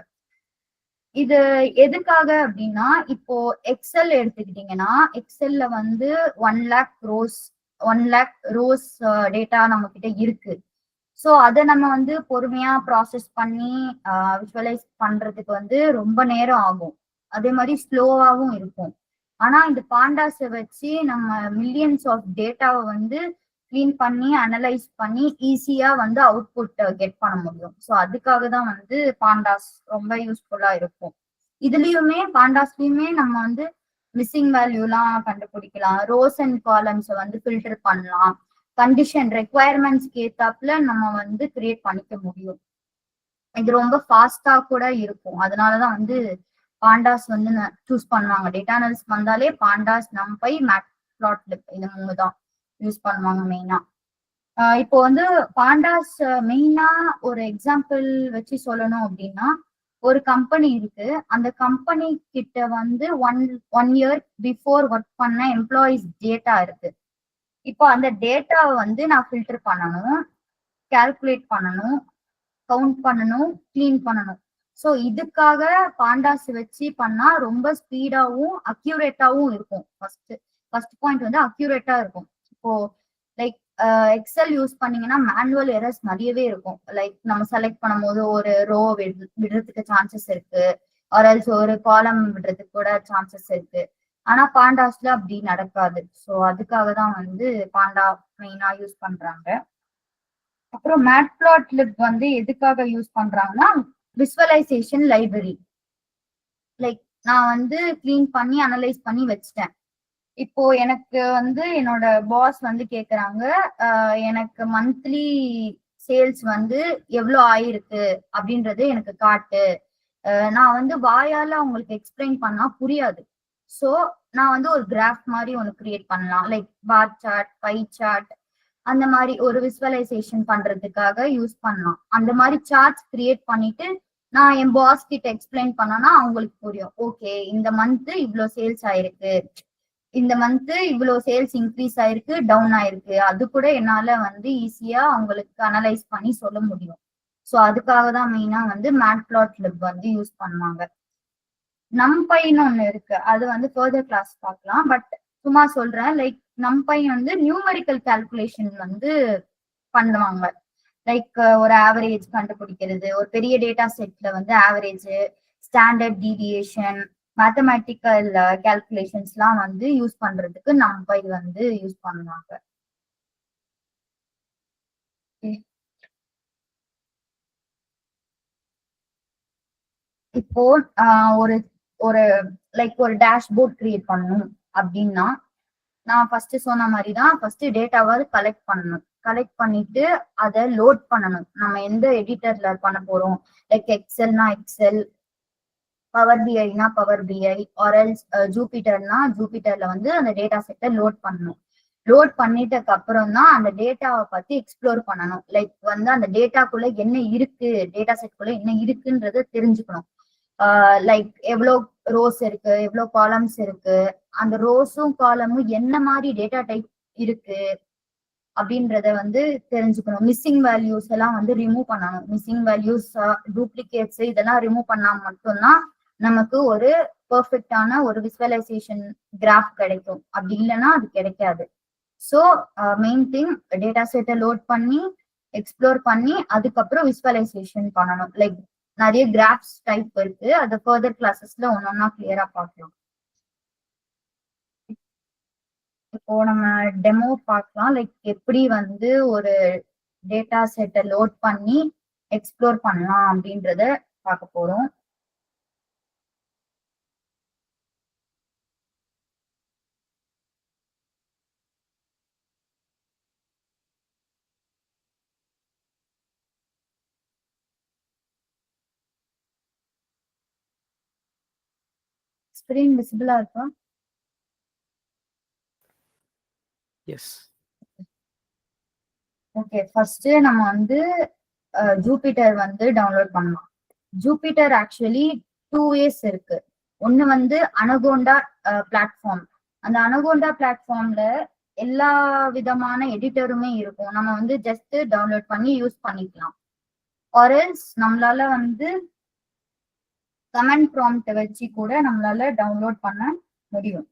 இது எதுக்காக அப்படின்னா, இப்போ எக்ஸல் எடுத்துக்கிட்டீங்கன்னா, எக்ஸல்ல வந்து 1 lakh rows டேட்டா நம்ம கிட்ட இருக்கு. ஸோ அதை நம்ம வந்து பொறுமையா ப்ராசஸ் பண்ணி விஷுவலைஸ் பண்றதுக்கு வந்து ரொம்ப நேரம் ஆகும். அதே மாதிரி ஸ்லோவாகவும் இருக்கும். ஆனா இந்த பாண்டாஸை வச்சு நம்ம மில்லியன்ஸ் ஆஃப் டேட்டாவை வந்து கிளீன் பண்ணி அனலைஸ் பண்ணி ஈஸியா வந்து அவுட்புட் கெட் பண்ண முடியும். ஸோ அதுக்காக தான் வந்து பாண்டாஸ் ரொம்ப யூஸ்ஃபுல்லா இருக்கும். இதுலயுமே பாண்டாஸ்லயுமே நம்ம வந்து மிஸ்ஸிங் வேல்யூலாம் கண்டுபிடிக்கலாம், ரோஸ் அண்ட் காலம்ஸை வந்து ஃபில்டர் பண்ணலாம், கண்டிஷன் ரெக்குவயர்மெண்ட்ஸ்க்கு ஏத்தாப்புல நம்ம வந்து கிரியேட் பண்ணிக்க முடியும். இது ரொம்ப ஃபாஸ்டா கூட இருக்கும். அதனாலதான் வந்து பாண்டாஸ் வந்து சூஸ் பண்ணுவாங்க. டேட்டா அனலிஸ்ட் வந்தாலே பாண்டாஸ், நம்பை, மேட்ப்ளாட்லிப் இது 3 தான் யூஸ் பண்ணுவாங்க மெயினா. இப்போ வந்து பாண்டாஸ் மெயினா ஒரு எக்ஸாம்பிள் வச்சு சொல்லணும் அப்படின்னா, ஒரு கம்பெனி இருக்கு. அந்த கம்பெனி கிட்ட வந்து ஒன் இயர் பிஃபோர் ஒர்க் பண்ண எம்ப்ளாயிஸ் டேட்டா இருக்கு. இப்போ அந்த டேட்டாவை வந்து நான் ஃபில்டர் பண்ணணும், கால்குலேட் பண்ணணும், கவுண்ட் பண்ணணும், கிளீன் பண்ணணும். ஸோ இதுக்காக பாண்டாஸ் வச்சு பண்ணா ரொம்ப ஸ்பீடாவும் அக்யூரேட்டாவும் இருக்கும். ஃபர்ஸ்ட் பாயிண்ட் வந்து அக்யூரேட்டா இருக்கும். இப்போ லைக் எக்ஸல் யூஸ் பண்ணீங்கன்னா மேனுவல் எரர்ஸ் நிறையவே இருக்கும். லைக் நம்ம செலக்ட் பண்ணும்போது ஒரு ரோ விடுறதுக்கு சான்சஸ் இருக்கு, ஆர்எல்ஸ் ஒரு காலம் விடுறதுக்கு கூட சான்சஸ் இருக்கு. ஆனா பாண்டாஸ்ல அப்படி நடக்காது. ஸோ அதுக்காக தான் வந்து பாண்டா மெயினா யூஸ் பண்றாங்க. அப்புறம் மேட்ப்ளாட்லிப் வந்து எதுக்காக யூஸ் பண்றாங்கன்னா விசுவலைசேஷன் லைப்ரரி. லைக் நான் வந்து கிளீன் பண்ணி அனலைஸ் பண்ணி வச்சிட்டேன். இப்போ எனக்கு வந்து என்னோட பாஸ் வந்து கேக்குறாங்க, எனக்கு மந்த்லி சேல்ஸ் வந்து எவ்வளோ ஆயிருக்கு அப்படின்றது எனக்கு காட்டு. நான் வந்து வாயால அவங்களுக்கு எக்ஸ்பிளைன் பண்ணா புரியாது. ஸோ நான் வந்து ஒரு கிராஃப் மாதிரி ஒன்று கிரியேட் பண்ணலாம். Like bar chart, pie chart, அந்த மாதிரி ஒரு விசுவலைசேஷன் பண்றதுக்காக யூஸ் பண்ணலாம். அந்த மாதிரி சார்ட்ஸ் கிரியேட் பண்ணிட்டு நான் என் பாஸ் கிட்ட எக்ஸ்பிளைன் பண்ணனா அவங்களுக்கு புரியும். ஓகே, இந்த மந்த் இவ்வளோ சேல்ஸ் ஆயிருக்கு, இந்த மந்த் இவ்வளோ சேல்ஸ் இன்க்ரீஸ் ஆயிருக்கு, டவுன் ஆயிருக்கு. அது கூட என்னால வந்து ஈஸியா அவங்களுக்கு அனலைஸ் பண்ணி சொல்ல முடியும். ஸோ அதுக்காக தான் மெயினா வந்து மேட்ப்ளாட்லிப் வந்து யூஸ் பண்ணுவாங்க. நம்பைன்னு ஒண்ணு இருக்கு, அது வந்து ஃபர்தர் கிளாஸ் பார்க்கலாம். பட் சும்மா சொல்றேன், லைக் நம்பை வந்து நியூமரிக்கல் கால்குலேஷன் வந்து பண்ணுவாங்க. லைக் ஒரு ஆவரேஜ் கண்டுபிடிக்கிறது, ஒரு பெரிய டேட்டா செட்ல வந்து ஆவரேஜ், ஸ்டாண்டர்ட் டீவியேஷன், மேத்தமேட்டிக்கல் கால்குலேஷன்ஸ்லாம் வந்து யூஸ் பண்றதுக்கு நம்பை வந்து யூஸ் பண்ணுவாங்க. இப்போ ஒரு ஒரு லைக் ஒரு டேஷ்போர்ட் கிரியேட் பண்ணணும் அப்படின்னா, நான் ஃபர்ஸ்ட் சொன்ன மாதிரி தான் ஃபர்ஸ்ட் டேட்டாவை கலெக்ட் பண்ணணும். கலெக்ட் பண்ணிட்டு அதை லோட் பண்ணணும். நம்ம எந்த எடிட்டர்ல பண்ண போறோம், லைக் எக்ஸல்னா எக்ஸல், பவர் பிஐனா பவர் பிஐ, ஆர்எல்ஸ் ஜூபிட்டர்னா ஜூபிட்டர்ல வந்து அந்த டேட்டா செட்டை லோட் பண்ணணும். லோட் பண்ணிட்டதுக்கு அப்புறம் தான் அந்த டேட்டாவை பத்தி எக்ஸ்ப்ளோர் பண்ணணும். லைக் வந்து அந்த டேட்டாக்குள்ள என்ன இருக்கு, டேட்டா செட்குள்ள என்ன இருக்குன்றத தெரிஞ்சுக்கணும். லைக் எவ்வளோ ரோஸ் இருக்கு, எவ்வளோ காலம்ஸ் இருக்கு, அந்த ரோஸும் காலமும் என்ன மாதிரி டேட்டா டைப் இருக்கு அப்படின்றத வந்து தெரிஞ்சுக்கணும். மிஸ்ஸிங் வேல்யூஸ் எல்லாம் வந்து ரிமூவ் பண்ணணும். மிஸ்ஸிங் வேல்யூஸ், டூப்ளிகேட்ஸ் இதெல்லாம் ரிமூவ் பண்ணா மட்டும்தான் நமக்கு ஒரு பெர்ஃபெக்டான ஒரு விசுவலைசேஷன் கிராஃப் கிடைக்கும். அப்படி இல்லைன்னா அது கிடைக்காது. ஸோ மெயின் திங் டேட்டா செட்டை லோட் பண்ணி எக்ஸ்ப்ளோர் பண்ணி அதுக்கப்புறம் விசுவலைசேஷன் பண்ணணும். லைக் நிறைய கிராஃப்ஸ் டைப் இருக்கு, அது ஃபர்தர் கிளாஸஸ்ல ஒன்னொன்னா கிளியரா பார்க்கலாம். இப்போ நம்ம டெமோ பார்க்கலாம், லைக் எப்படி வந்து ஒரு டேட்டா செட்டை லோட் பண்ணி எக்ஸ்ப்ளோர் பண்ணலாம் அப்படின்றத பார்க்க போறோம். ஸ்கிரீன் விசிபிளா இருக்கா? எஸ். ஓகே, ஃபர்ஸ்ட் நம்ம வந்து ஜூபிட்டர் வந்து டவுன்லோட் பண்ணலாம். ஜூபிட்டர் ஆக்சுவலி 2 ways இருக்கு. ஒன்னு வந்து அனகோண்டா பிளாட்ஃபார்ம். அந்த அனகோண்டா பிளாட்ஃபார்ம்ல எல்லா விதமான எடிட்டருமே இருக்கும். நம்ம வந்து ஜஸ்ட் டவுன்லோட் பண்ணி யூஸ் பண்ணிக்கலாம். ஆர்எல்ஸ் நம்மளால வந்து கமெண்ட் ப்ராம்ப்ட் வச்சு கூட நம்மளால டவுன்லோட் பண்ண முடியும்.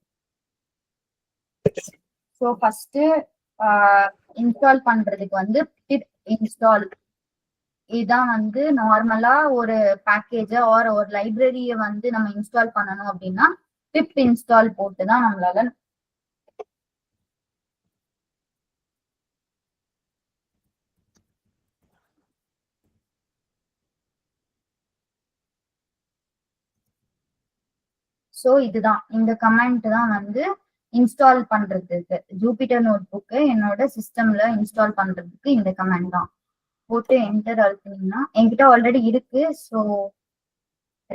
ஸோ ஃபர்ஸ்ட் இன்ஸ்டால் பண்றதுக்கு வந்து பிப் இன்ஸ்டால், இதுதான் வந்து நார்மலா ஒரு பேக்கேஜ் ஆர் ஒரு லைப்ரரிய வந்து நம்ம இன்ஸ்டால் பண்ணணும் அப்படின்னா பிப் இன்ஸ்டால் போட்டு தான் நம்மளால ஸோ இதுதான் இந்த கமெண்ட் தான் வந்து இன்ஸ்டால் பண்றதுக்கு ஜூபிட்டர் நோட் புக்கு என்னோட சிஸ்டம்ல இன்ஸ்டால் பண்றதுக்கு இந்த கமெண்ட் தான். போட்டு என்டர் அழுத்தினீங்கன்னா என்கிட்ட ஆல்ரெடி இருக்கு. ஸோ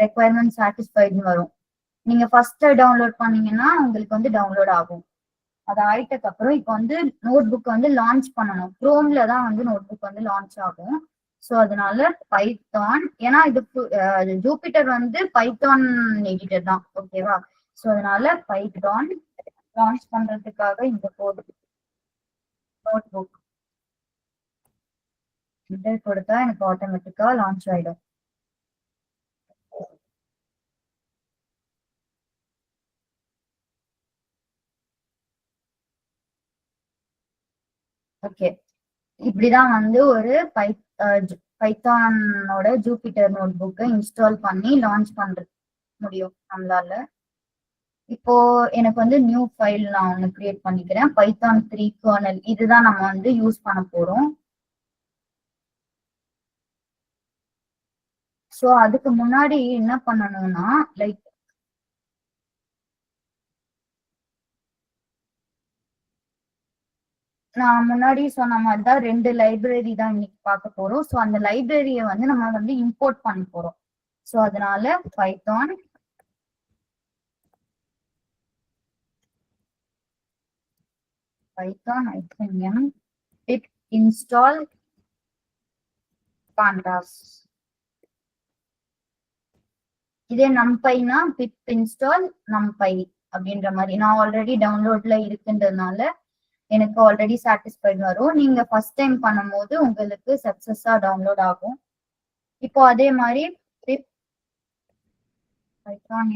ரெக்குவயர்மெண்ட் சாட்டிஸ்ஃபைட்னு வரும். நீங்க ஃபர்ஸ்ட் டவுன்லோட் பண்ணீங்கன்னா உங்களுக்கு வந்து டவுன்லோட் ஆகும். அது ஆயிட்டக்கு அப்புறம் இப்போ வந்து நோட் புக் வந்து லான்ச் பண்ணணும். குரோம்ல தான் வந்து நோட் புக் வந்து லான்ச் ஆகும். ஸோ அதனால பைத்தான், ஏன்னா இது ஜூபிட்டர் வந்து பைத்தான் எடிட்டர் தான், ஓகேவா? ஸோ அதனால பைத்தான் லான்ச் பண்றதுக்காக இந்த கோட் நோட் புக் என்டர் கொடுத்தா எனக்கு ஆட்டோமேட்டிக்கா லான்ச் ஆயிடும். ஓகே, இப்படிதான் வந்து ஒரு பைத்தானோட ஜூபிட்டர் நோட் புக்கை இன்ஸ்டால் பண்ணி லான்ச் பண்ற முடியும் நம்மளால. இப்போ எனக்கு வந்து நியூ ஃபைல் நான் ஒன்று கிரியேட் பண்ணிக்கிறேன். பைத்தான் 3 கர்னல் இதுதான் நம்ம வந்து யூஸ் பண்ண போறோம். ஸோ அதுக்கு முன்னாடி என்ன பண்ணணும்னா லைக் நான் முன்னாடி சொன்ன மாதிரி தான் 2 லைப்ரரி தான் இன்னைக்கு பார்க்க போறோம். ஸோ அந்த லைப்ரரியை வந்து நம்ம வந்து இம்போர்ட் பண்ண போறோம். ஸோ அதனால Python -m pip install pandas. இதே numpyனா pip install numpy அப்படின்ற மாதிரி. நான் ஆல்ரெடி டவுன்லோட்ல இருக்குன்றதுனால எனக்கு ஆல்ரெடி சாட்டிஸ்ஃபைட் வரும். நீங்க ஃபர்ஸ்ட் டைம் பண்ணும்போது உங்களுக்கு சக்சஸா டவுன்லோட் ஆகும். இப்போ அதே மாதிரி pip python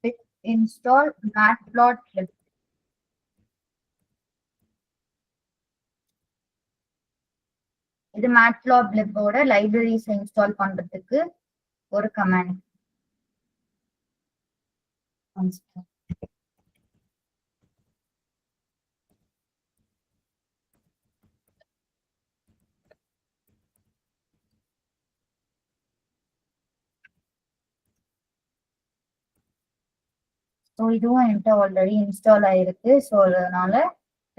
pip install matplotlib. இது matplotlib-ஓட லைப்ரரிஸ் இன்ஸ்டால் பண்றதுக்கு ஒரு கமாண்ட். ஸோ இதுவும் என்கிட்ட ஆல்ரெடி இன்ஸ்டால் ஆயிருக்கு. ஸோ அதனால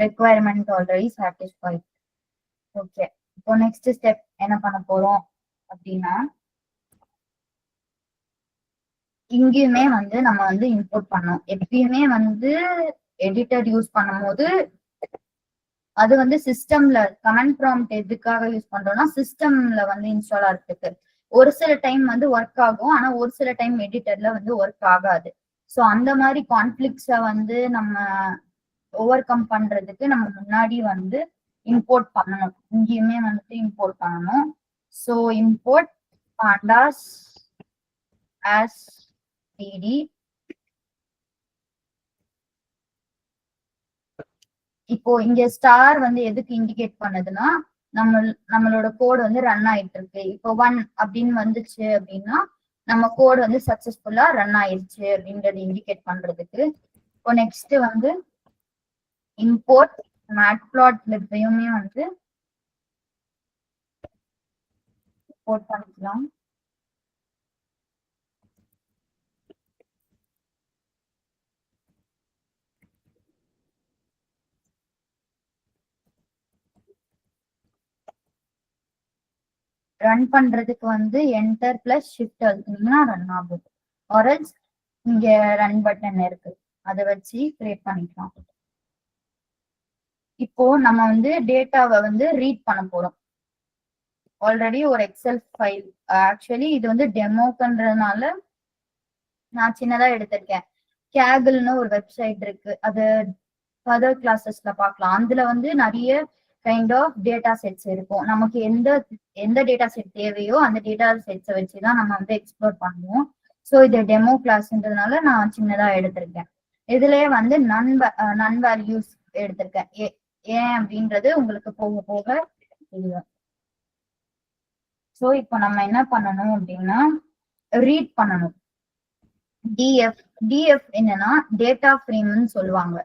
ரெக்குவயர்மெண்ட் ஆல்ரெடி சாட்டிஸ்ஃபைட். ஓகே, இப்போ நெக்ஸ்ட் ஸ்டெப் என்ன பண்ண போறோம் அப்படின்னா இங்கேயுமே வந்து நம்ம வந்து இம்போர்ட் பண்ணோம். எப்பயுமே வந்து எடிட்டர் யூஸ் பண்ணும்போது அது வந்து சிஸ்டம்ல கமெண்ட் ப்ராம்ப்ட் எதுக்காக யூஸ் பண்றோம்னா சிஸ்டம்ல வந்து இன்ஸ்டால் ஆகிறதுக்கு. ஒரு சில டைம் வந்து ஒர்க் ஆகும், ஆனா ஒரு சில டைம் எடிட்டர்ல வந்து ஒர்க் ஆகாது. ஸோ அந்த மாதிரி கான்ஃபிளிக்ஸை வந்து நம்ம ஓவர் கம் பண்றதுக்கு நம்ம முன்னாடி வந்து இம்போர்ட் பண்ணணும். இங்கேயுமே வந்துட்டு இம்போர்ட் பண்ணணும். So import pandas as pd. இப்போ இங்க ஸ்டார் வந்து எதுக்கு இண்டிகேட் பண்ணுதுன்னா நம்மளோட கோட் வந்து ரன் ஆயிட்டு இருக்கு. இப்போ 1 அப்படின்னு வந்துச்சு அப்படின்னா நம்ம கோட் வந்து சக்சஸ்ஃபுல்லா ரன் ஆயிடுச்சு அப்படின்றது இண்டிகேட் பண்றதுக்கு. இப்போ நெக்ஸ்ட் வந்து இம்போர்ட் matplotlib-ஐயுமே வந்து இம்போர்ட் பண்ணிக்கலாம். ரன் பண்றதுக்கு வந்து என்டர் பிளஸ் ஷிஃப்ட் அழுத்தினீங்கன்னா ரன் ஆகும். ஆர்எல்ஸ் இங்க ரன் பட்டன் இருக்கு, அதை வச்சு கிரியேட் பண்ணிக்கலாம். இப்போ நம்ம வந்து டேட்டாவை வந்து ரீட் பண்ண போறோம். ஆல்ரெடி ஒரு எக்ஸல் ஃபைல், ஆக்சுவலி இது வந்து டெமோக்குன்றதுனால நான் சின்னதா எடுத்திருக்கேன். கேகிள்னு ஒரு வெப்சைட் இருக்கு, அது ஃபர்தர் கிளாஸஸ்ல பார்க்கலாம். அதுல வந்து நிறைய கைண்ட் ஆஃப் டேட்டா செட்ஸ் இருக்கும். நமக்கு எந்த டேட்டா செட் தேவையோ அந்த டேட்டா செட்ஸை வச்சுதான் நம்ம வந்து எக்ஸ்ப்ளோர் பண்ணுவோம். ஸோ இது டெமோ கிளாஸ்ன்றதுனால நான் சின்னதா எடுத்திருக்கேன். இதுலயே வந்து நன் வேல்யூஸ் எடுத்திருக்கேன். ஏன் அப்படின்றது உங்களுக்கு போக போக தெரியும். ஸோ இப்போ நம்ம என்ன பண்ணணும் அப்படின்னா ரீட் பண்ணணும். டிஎஃப் என்னன்னா டேட்டா ஃப்ரேம்னு சொல்லுவாங்க.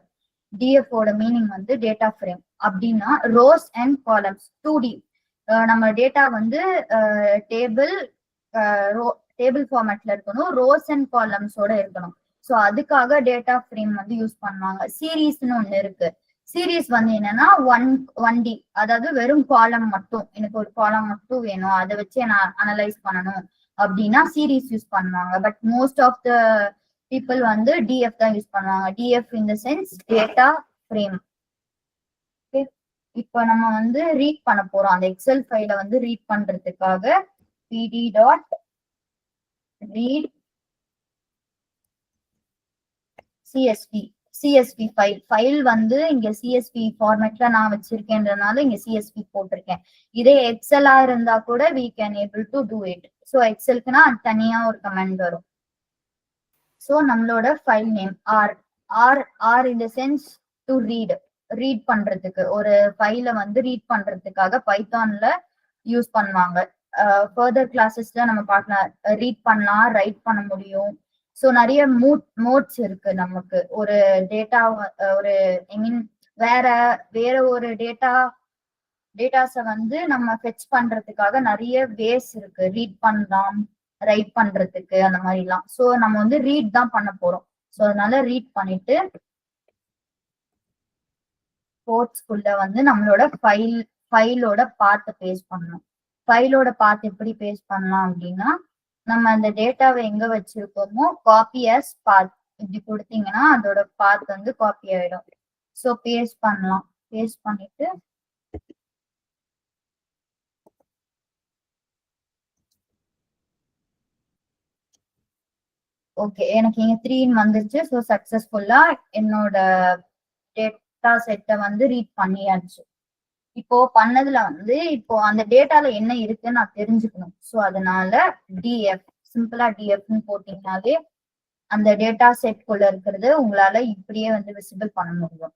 டிஎஃப் ஓட மீனிங் வந்து டேட்டா ஃப்ரேம் அப்படின்னா ரோஸ் அண்ட் காலம்ஸ் 2D. நம்ம டேட்டா வந்து டேபிள் ஃபார்மேட்ல இருக்கணும், ரோஸ் அண்ட் காலம்ஸோட இருக்கணும். ஸோ அதுக்காக டேட்டா ஃப்ரேம் வந்து யூஸ் பண்ணுவாங்க. சீரீஸ்னு ஒண்ணு இருக்கு. சீரீஸ் வந்து என்னன்னா ஒன் டி, அதாவது வெறும் காலம் மட்டும், எனக்கு ஒரு காலம் மட்டும் வேணும், அதை வச்சு நான் அனலைஸ் பண்ணணும் அப்படின்னா சீரீஸ் யூஸ் பண்ணுவாங்க. But most of the people வந்து டிஎஃப் தான் யூஸ் பண்ணுவாங்க. DF in the sense data frame. இப்போ நம்ம வந்து ரீட் பண்ண போறோம். அந்த எக்ஸல் ஃபைல வந்து ரீட் பண்றதுக்காக pd.read CSV ஃபைல் வந்து இங்க CSV ஃபார்மேட்ல நான் வச்சிருக்கேன்றதுனால இங்க CSV போட்டிருக்கேன். இதே எக்ஸலா இருந்தா கூட we can able to do it. So எக்ஸலுக்குன்னா தனியா ஒரு கமெண்ட் வரும். ஸோ நம்மளோட file name are in the sense to read பண்றதுக்கு, ஒரு ஃபைல வந்து ரீட் பண்றதுக்காக பைத்தான்ல யூஸ் பண்ணுவாங்க. ஃபர்தர் கிளாஸஸ்ல நம்ம பார்க்கலாம், ரீட் பண்ணலாம், ரைட் பண்ண முடியும். ஸோ நிறைய மோட்ஸ் இருக்கு நமக்கு. ஒரு டேட்டா ஒரு ஐ மீன் வேற ஒரு டேட்டாஸை வந்து நம்ம ஃபெச் பண்றதுக்காக நிறைய வேஸ் இருக்கு. ரீட் பண்ணலாம், ரைட் பண்றதுக்கு, அந்த மாதிரிலாம். ஸோ நம்ம வந்து ரீட் தான் பண்ண போறோம். ஸோ அதனால ரீட் பண்ணிட்டு கோட்ஸ்குள்ள வந்து நம்மளோட ஃபைலோட பாத்தை பேஸ்ட் பண்ணணும். ஃபைலோட பாத் எப்படி பேஸ்ட் பண்ணலாம் அப்படின்னா, நம்ம அந்த டேட்டாவை எங்க வச்சிருக்கோமோ காப்பி as பாத் இப்படி கொடுத்தீங்கன்னா அதோட பாத் வந்து காப்பி ஆயிடும். ஸோ பேஸ்ட் பண்ணலாம். பேஸ்ட் பண்ணிட்டு ஓகே, எனக்கு இங்க 3 வந்துருச்சு. ஸோ சக்சஸ்ஃபுல்லா என்னோட டேட்டா செட்டை வந்து ரீட் பண்ணியாச்சு. இப்போ பண்ணதுல வந்து இப்போ அந்த டேட்டால என்ன இருக்குன்னு நான் தெரிஞ்சுக்கணும். ஸோ அதனால டிஎஃப், சிம்பிளா டிஎஃப்னு போட்டீங்கன்னாலே அந்த டேட்டா செட்குள்ள இருக்கிறது உங்களால இப்படியே வந்து விசிபிள் பண்ண முடியும்.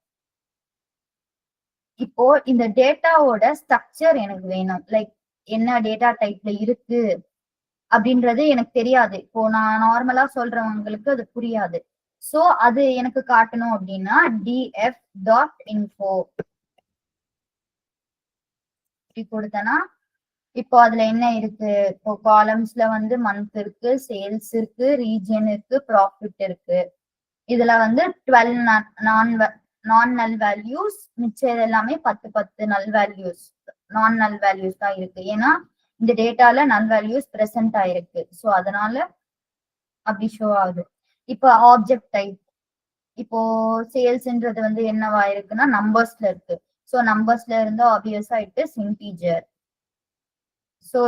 இப்போ இந்த டேட்டாவோட ஸ்ட்ரக்சர் எனக்கு வேணும். லைக் என்ன டேட்டா டைப்ல இருக்கு அப்படின்றது எனக்கு தெரியாது. இப்போ நான் நார்மலா சொல்றவங்களுக்கு அது புரியாது. ஸோ அது எனக்கு காட்டணும் அப்படின்னா df.info இப்படி கொடுத்தனா இப்போ அதுல என்ன இருக்கு? இப்போ காலம்ஸ்ல வந்து மந்த் இருக்கு, சேல்ஸ் இருக்கு, ரீஜன் இருக்கு, ப்ராஃபிட் இருக்கு. இதுல வந்து 12 நான் நல் வேல்யூஸ், மிச்சம் இது எல்லாமே 10 நல் வேல்யூஸ், நான் நல் வேல்யூஸ் தான் இருக்கு. ஏன்னா இந்த டேட்டால நல் வேல்யூஸ் பிரசன்ட் ஆயிருக்கு. ஸோ அதனால அப்படி ஷோ ஆகுது. இப்போ ஆப்ஜெக்ட் டைப், இப்போ சேல்ஸ்ன்றது வந்து என்னவா இருக்குன்னா நம்பர்ஸ்ல இருக்கு. ஸோ நம்பர்ஸ்ல இருந்து ஆப்வியஸா it is integer. So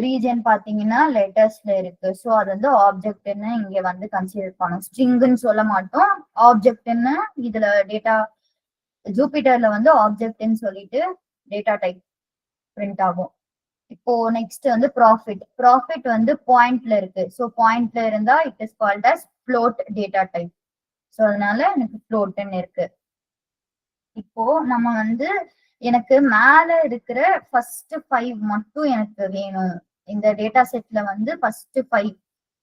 reason பாத்தீங்கன்னா லெட்டர்ஸ்ல இருக்கு. ஸோ அது வந்து ஆப்ஜெக்ட்னு இங்க வந்து கன்சிடர் பண்ணும். ஸ்ட்ரிங்னு சொல்ல மாட்டோம், ஆப்ஜெக்ட்னு. இதுல டேட்டா ஜூபிட்டர்ல வந்து ஆப்ஜெக்ட்னு சொல்லிட்டு டேட்டா டைப் பிரிண்ட் ஆகும். இப்போ நெக்ஸ்ட் வந்து ப்ராஃபிட் வந்து பாயிண்ட்ல இருக்கு. ஸோ பாயிண்ட்ல இருந்தா it is called as float data type. So அதனால எனக்கு ஃப்ளோட்னு இருக்கு. இப்போ நம்ம வந்து எனக்கு மேல இருக்கிற ஃபர்ஸ்ட் 5 மட்டும் எனக்கு வேணும். இந்த டேட்டா செட்ல வந்து ஃபர்ஸ்ட் 5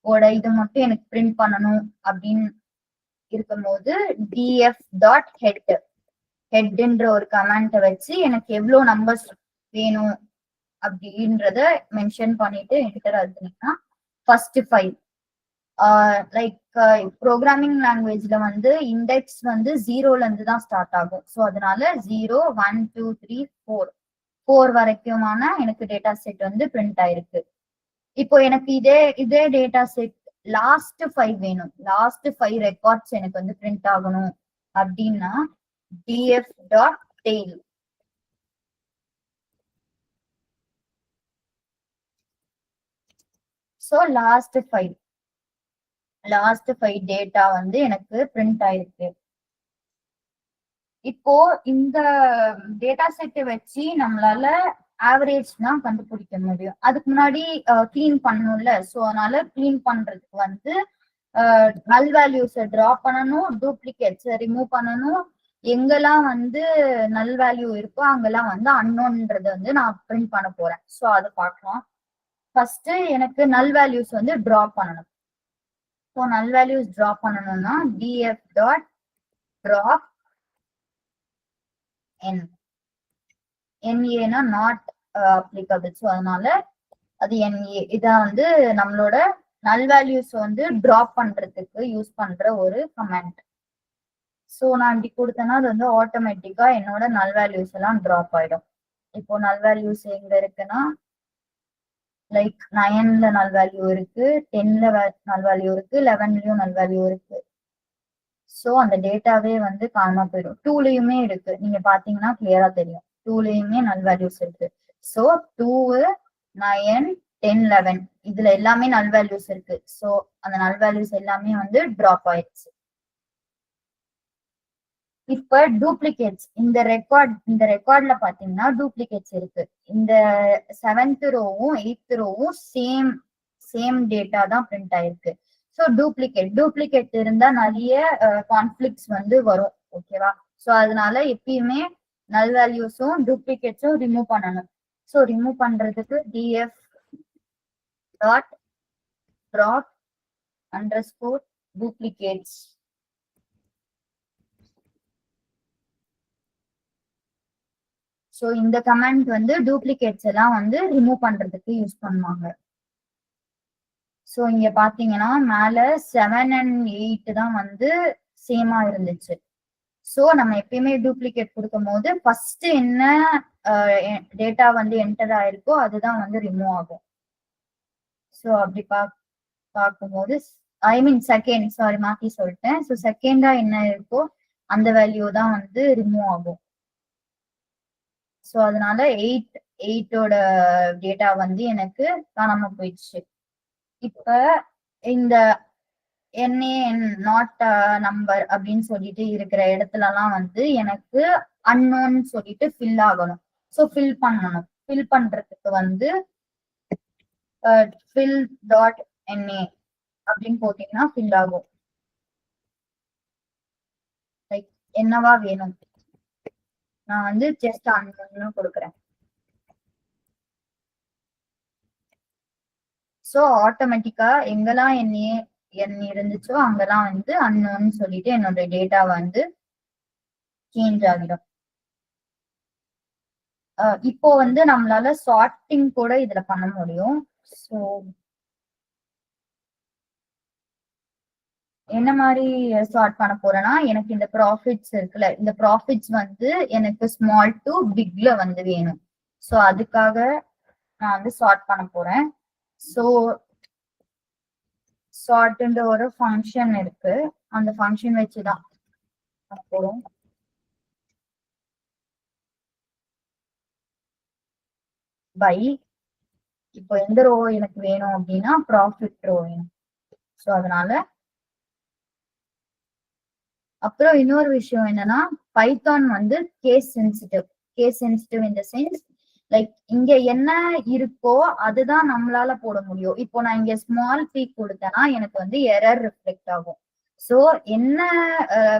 ஓட இது மட்டும் எனக்கு பிரிண்ட் பண்ணணும் அப்படின்னு இருக்கும்போது df.headன்ற ஒரு கமெண்ட்டை வச்சு எனக்கு எவ்வளவு நம்பர்ஸ் வேணும் அப்படின்றத மென்ஷன் பண்ணிட்டு என்டர் அழுத்தினீங்கன்னா ஃபர்ஸ்ட் 5 லைக் ப்ரோக்ராமிங் லாங்குவேஜ்ல வந்து இண்டெக்ஸ் வந்து 0ல இருந்து தான் ஸ்டார்ட் ஆகும். ஸோ அதனால 0 1 2 3 4 வரைக்குமான எனக்கு டேட்டா செட் வந்து பிரிண்ட் ஆயிருக்கு. இப்போ எனக்கு இதே டேட்டா செட் லாஸ்ட் 5 வேணும். லாஸ்ட் 5 ரெக்கார்ட்ஸ் எனக்கு வந்து பிரிண்ட் ஆகணும் அப்படின்னா df.tail. ஸோ லாஸ்ட் 5 டேட்டா வந்து எனக்கு பிரிண்ட் ஆயிருக்கு. இப்போ இந்த டேட்டா செட்டை வச்சு நம்மளால ஆவரேஜ் தான் கண்டுபிடிக்க முடியும். அதுக்கு முன்னாடி கிளீன் பண்ணணும்ல. ஸோ அதனால கிளீன் பண்றதுக்கு வந்து நல் வேல்யூஸை டிரா பண்ணணும், டூப்ளிகேட்ஸை ரிமூவ் பண்ணணும். எங்கெல்லாம் வந்து நல் வேல்யூ இருக்கோ அங்கெல்லாம் வந்து அன்னோன்றத வந்து நான் பிரிண்ட் பண்ண போறேன். ஸோ அதை பார்க்கலாம். ஃபர்ஸ்ட் எனக்கு நல் வேல்யூஸ் வந்து டிரா பண்ணணும். ஸோ நல் வேல்யூஸ் டிரா பண்ணணும்னா df.drop n. NA not applicable. So அதனால அது NA. இதான் வந்து நம்மளோட நல் வேல்யூஸ் வந்து டிராப் பண்றதுக்கு யூஸ் பண்ற ஒரு கமெண்ட். ஸோ நான் இப்படி கொடுத்தேன்னா அது வந்து ஆட்டோமேட்டிக்கா என்னோட நல் வேல்யூஸ் எல்லாம் டிராப் ஆயிடும். இப்போ நல் வேல்யூஸ் எங்க இருக்குன்னா லைக் 9ல நல் வேல்யூ இருக்கு, 10ல நல் வேல்யூ இருக்கு, 11லயும் நல் வேல்யூ இருக்கு. ஸோ அந்த டேட்டாவே வந்து காணாம போயிடும். 2லயுமே இருக்கு, நீங்க பாத்தீங்கன்னா கிளியரா தெரியும். 2லயுமே நல் வேல்யூஸ் இருக்கு. ஸோ 2, 9, 10, 11 இதுல எல்லாமே நல் வேல்யூஸ் இருக்கு. ஸோ அந்த நல் வேல்யூஸ் எல்லாமே வந்து டிராப் ஆயிடுச்சு. இப்ப டூப்ளிகேட்ஸ் இந்த ரெக்கார்ட்ல பாத்தீங்கன்னா டூப்ளிகேட்ஸ் இருக்கு. இந்த 7th ரோவும் 8th ரோவும் சேம் டேட்டா தான் பிரிண்ட் ஆயிருக்கு. ஸோ டூப்ளிகேட் இருந்தா நிறைய கான்ஃபிளிக்ஸ் வந்து வரும். ஓகேவா? ஸோ அதனால எப்பயுமே நல் வேல்யூஸும் டூப்ளிகேட்ஸும் ரிமூவ் பண்ணணும். ஸோ ரிமூவ் பண்றதுக்கு df dot drop underscore duplicates. So இந்த கமெண்ட் வந்து டூப்ளிகேட்ஸ் எல்லாம் வந்து ரிமூவ் பண்றதுக்கு யூஸ் பண்ணுவாங்க. ஸோ இங்க பாத்தீங்கன்னா மேல 7 and 8 தான் வந்து சேமா இருந்துச்சு. ஸோ நம்ம எப்பயுமே டூப்ளிகேட் கொடுக்கும் போது ஃபர்ஸ்ட் என்ன டேட்டா வந்து என்டர் ஆயிருக்கோ அதுதான் வந்து ரிமூவ் ஆகும். ஸோ அப்படி பார்க்கும்போது ஐ மீன் செகண்ட் மாத்தி சொல்லிட்டேன். ஸோ செகண்டா என்ன இருக்கோ அந்த வேல்யூ தான் வந்து ரிமூவ் ஆகும். ஸோ அதனால 8ஓட டேட்டா வந்து எனக்கு காணாம போயிடுச்சு. இப்ப இந்த NaN நாட் நம்பர் அப்படின்னு சொல்லிட்டு இருக்கிற இடத்துலலாம் வந்து எனக்கு அன்னோன் சொல்லிட்டு ஃபில் ஆகணும். ஸோ ஃபில் பண்ணணும். ஃபில் பண்றதுக்கு வந்து fill டாட் NA அப்படின்னு போட்டீங்கன்னா ஃபில் ஆகும். லைக் என்னவா வேணும், நான் வந்து ஜஸ்ட் அன்னோன்னு கொடுக்குறேன். ஸோ ஆட்டோமேட்டிக்கா எங்கெல்லாம் என் இருந்துச்சோ அங்கெல்லாம் வந்து அன்னோன்னு சொல்லிட்டு என்னோட டேட்டா வந்து சேஞ்ச் ஆகிடும். இப்போ வந்து நம்மளால சார்ட்டிங் கூட இதுல பண்ண முடியும். ஸோ என்ன மாதிரி சார்ட் பண்ண போறேன்னா எனக்கு இந்த ப்ராஃபிட்ஸ் இருக்குல்ல, இந்த ப்ராஃபிட்ஸ் வந்து எனக்கு ஸ்மால் டு பிக்ல வந்து வேணும். ஸோ அதுக்காக நான் வந்து சார்ட் பண்ண போறேன். ஸோ சார்ட்ன்ற ஒரு ஃபங்க்ஷன் இருக்கு, அந்த ஃபங்க்ஷன் வச்சுதான் பண்ண போறோம். பை இப்போ எந்த ரோ எனக்கு வேணும் அப்படின்னா ப்ராஃபிட் ரோ வேணும். ஸோ அதனால அப்புறம் இன்னொரு விஷயம் என்னன்னா பைத்தான் வந்து case sensitive in the sense like இங்க என்ன இருக்கோ அதுதான் நம்மளால போட முடியும். இப்போ நான் இங்க ஸ்மால் p கொடுத்தேன்னா எனக்கு வந்து எரர் ரிஃப்ளெக்ட் ஆகும். ஸோ என்ன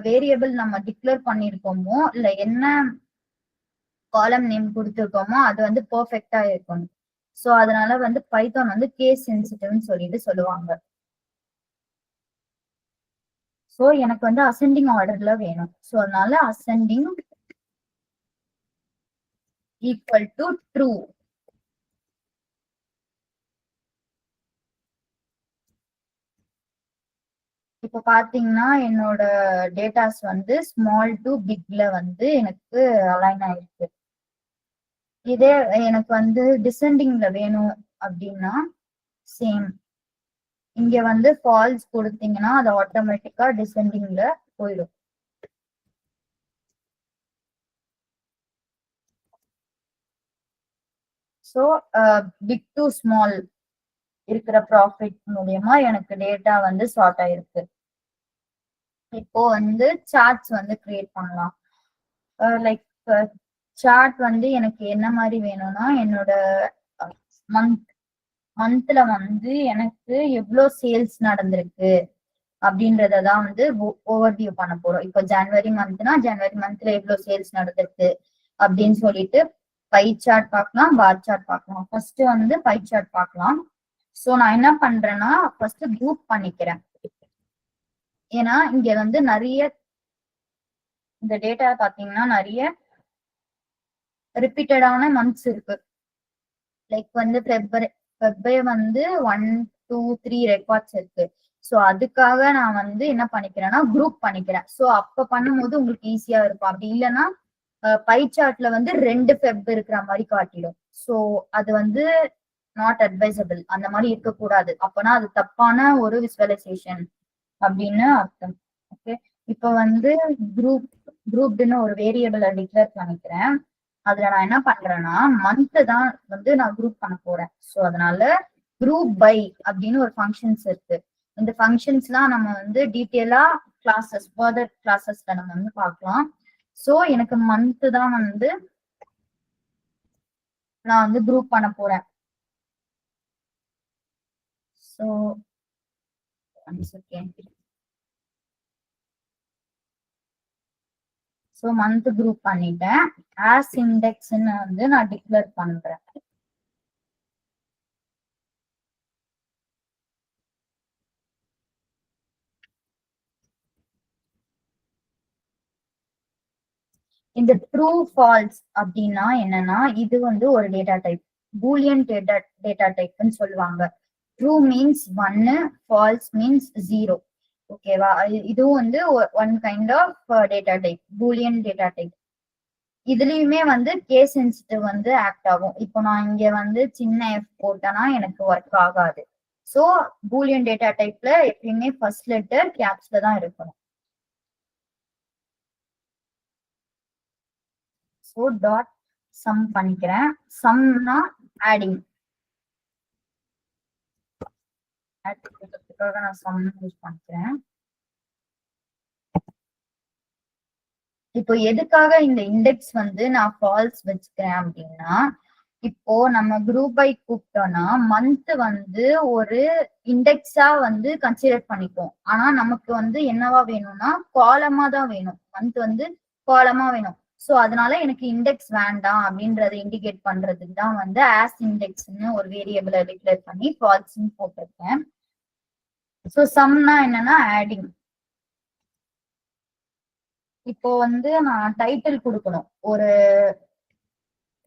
வேரியபிள் நம்ம டிக்ளேர் பண்ணிருக்கோமோ இல்ல என்ன காலம் நேம் கொடுத்துருக்கோமோ அது வந்து பெர்ஃபெக்டா இருக்கணும். ஸோ அதனால வந்து பைத்தான் வந்து கேஸ் சென்சிட்டிவ்னு சொல்லிட்டு சொல்லுவாங்க. ஸோ எனக்கு வந்து அசெண்டிங் ஆர்டர்ல வேணும். ஸோ அதனால அசெண்டிங் ஈக்குவல் டு ட்ரூ. இப்போ பாத்தீங்கன்னா என்னோட டேட்டாஸ் வந்து ஸ்மால் டு பிக்ல வந்து எனக்கு அலைன் ஆயிருக்கு. இதே எனக்கு வந்து டிசெண்டிங்ல வேணும் அப்படின்னா சேம் இங்க வந்து ஃபால்ஸ் கொடுத்தீங்கன்னா அது ஆட்டோமேட்டிக்கா டிசெண்டிங்ல போயிடும். ஸோ பிக் டு ஸ்மால் இருக்கிற ப்ராஃபிட் மூலியமா எனக்கு டேட்டா வந்து சார்ட் ஆயிருக்கு. இப்போ வந்து சார்ட்ஸ் வந்து கிரியேட் பண்ணலாம். லைக் சார்ட் வந்து எனக்கு என்ன மாதிரி வேணும்னா என்னோட மந்த்ல வந்து எனக்கு எவ்வளோ சேல்ஸ் நடந்திருக்கு அப்படின்றதான் வந்து ஓவர்வியூ பண்ண போறோம். இப்போ ஜனவரி மந்த்ல எவ்வளவு சேல்ஸ் நடந்திருக்கு அப்படின்னு சொல்லிட்டு பை சார்ட் பார்க்கலாம், பார் சார்ட் பார்க்கலாம். ஃபர்ஸ்ட் வந்து பை சார்ட் பார்க்கலாம். ஸோ நான் என்ன பண்றேன்னா ஃபர்ஸ்ட் குரூப் பண்ணிக்கிறேன். ஏன்னா இங்க வந்து நிறைய இந்த டேட்டா பாத்தீங்கன்னா நிறைய ரிப்பீட்டடான மந்த்ஸ் இருக்கு. லைக் வந்து ஃபெப்பே வந்து 1 2 3 ரெக்கார்ட்ஸ் இருக்கு. ஸோ அதுக்காக நான் வந்து என்ன பண்ணிக்கிறேன்னா குரூப் பண்ணிக்கிறேன். ஸோ அப்ப பண்ணும்போது உங்களுக்கு ஈஸியா இருக்கும். அப்படி இல்லைன்னா பை சார்ட்ல வந்து 2 ஃபெப் இருக்கிற மாதிரி காட்டிடும். ஸோ அது வந்து நாட் அட்வைசபிள். அந்த மாதிரி இருக்கக்கூடாது. அப்பனா அது தப்பான ஒரு விசுவலைசேஷன் அப்படின்னு அர்த்தம். ஓகே, இப்போ வந்து குரூப்னு ஒரு வேரியபிளை டிக்ளேர் பண்ணிக்கிறேன். அதுல நான் என்ன பண்றேன்னா மந்த் தான் வந்து நான் குரூப் பண்ண போறேன். ஸோ அதனால குரூப் பை அப்படின்னு ஒரு ஃபங்க்ஷன்ஸ் இருக்கு. இந்த ஃபங்க்ஷன்ஸ்லாம் நம்ம வந்து டீட்டெயிலா கிளாஸஸ் ஃபர்தர் கிளாஸஸ்ல நம்ம வந்து பார்க்கலாம். ஸோ எனக்கு மந்த் தான் வந்து நான் வந்து குரூப் பண்ண போறேன். ஸோ ஸோ மந்த் குரூப் பண்ணிட்டேன். ஆஸ் இண்டெக்ஸ்ன்னு வந்து நான் டிக்ளேர் பண்றேன். இந்த ட்ரூ ஃபால்ஸ் அப்படின்னா என்னன்னா இது வந்து ஒரு டேட்டா டைப், பூலியன் டேட்டா டைப்னு சொல்லுவாங்க. True means 1, false means 0. ஓகேவா? இதுவும் வந்து one kind of data type, Boolean data type. இதுலயுமே வந்து கேஸ் சென்சிட்டிவ் வந்து ஆக்ட் ஆகும். இப்போ நான் இங்க வந்து சின்ன எஃப் போட்டேன்னா எனக்கு ஒர்க் ஆகாது. ஸோ பூலியன் டேட்டா டைப்ல எப்பயுமே ஃபர்ஸ்ட் லெட்டர் கேப்ஸ்ல தான் இருக்கணும். ஸோ டாட் சம் பண்ணிக்கிறேன். சம்னா ஆடிங், நான் சம் யூஸ் பண்ணிக்கிறேன். இப்போ எதுக்காக இந்த இண்டெக்ஸ் வந்து நான் ஃபால்ஸ் வச்சுக்கிறேன் அப்படின்னா, இப்போ நம்ம குரூப் பை கூப்பிட்டோம்னா மந்த் வந்து ஒரு இண்டெக்ஸா வந்து கன்சிடர் பண்ணிப்போம். ஆனா நமக்கு வந்து என்னவா வேணும்னா காலமா தான் வேணும். மந்த் வந்து காலமா வேணும். ஸோ அதனால எனக்கு இண்டெக்ஸ் வேண்டாம் அப்படின்றத இண்டிகேட் பண்றதுக்கு தான் வந்து ஆஸ் இண்டெக்ஸ்ன்னு ஒரு வேரியபிளை டிக்ளேர் பண்ணி ஃபால்ஸ்ன்னு போட்டிருக்கேன். ஸோ சம்னா என்னன்னா ஆடிங். இப்போ வந்து நான் டைட்டில் கொடுக்கணும். ஒரு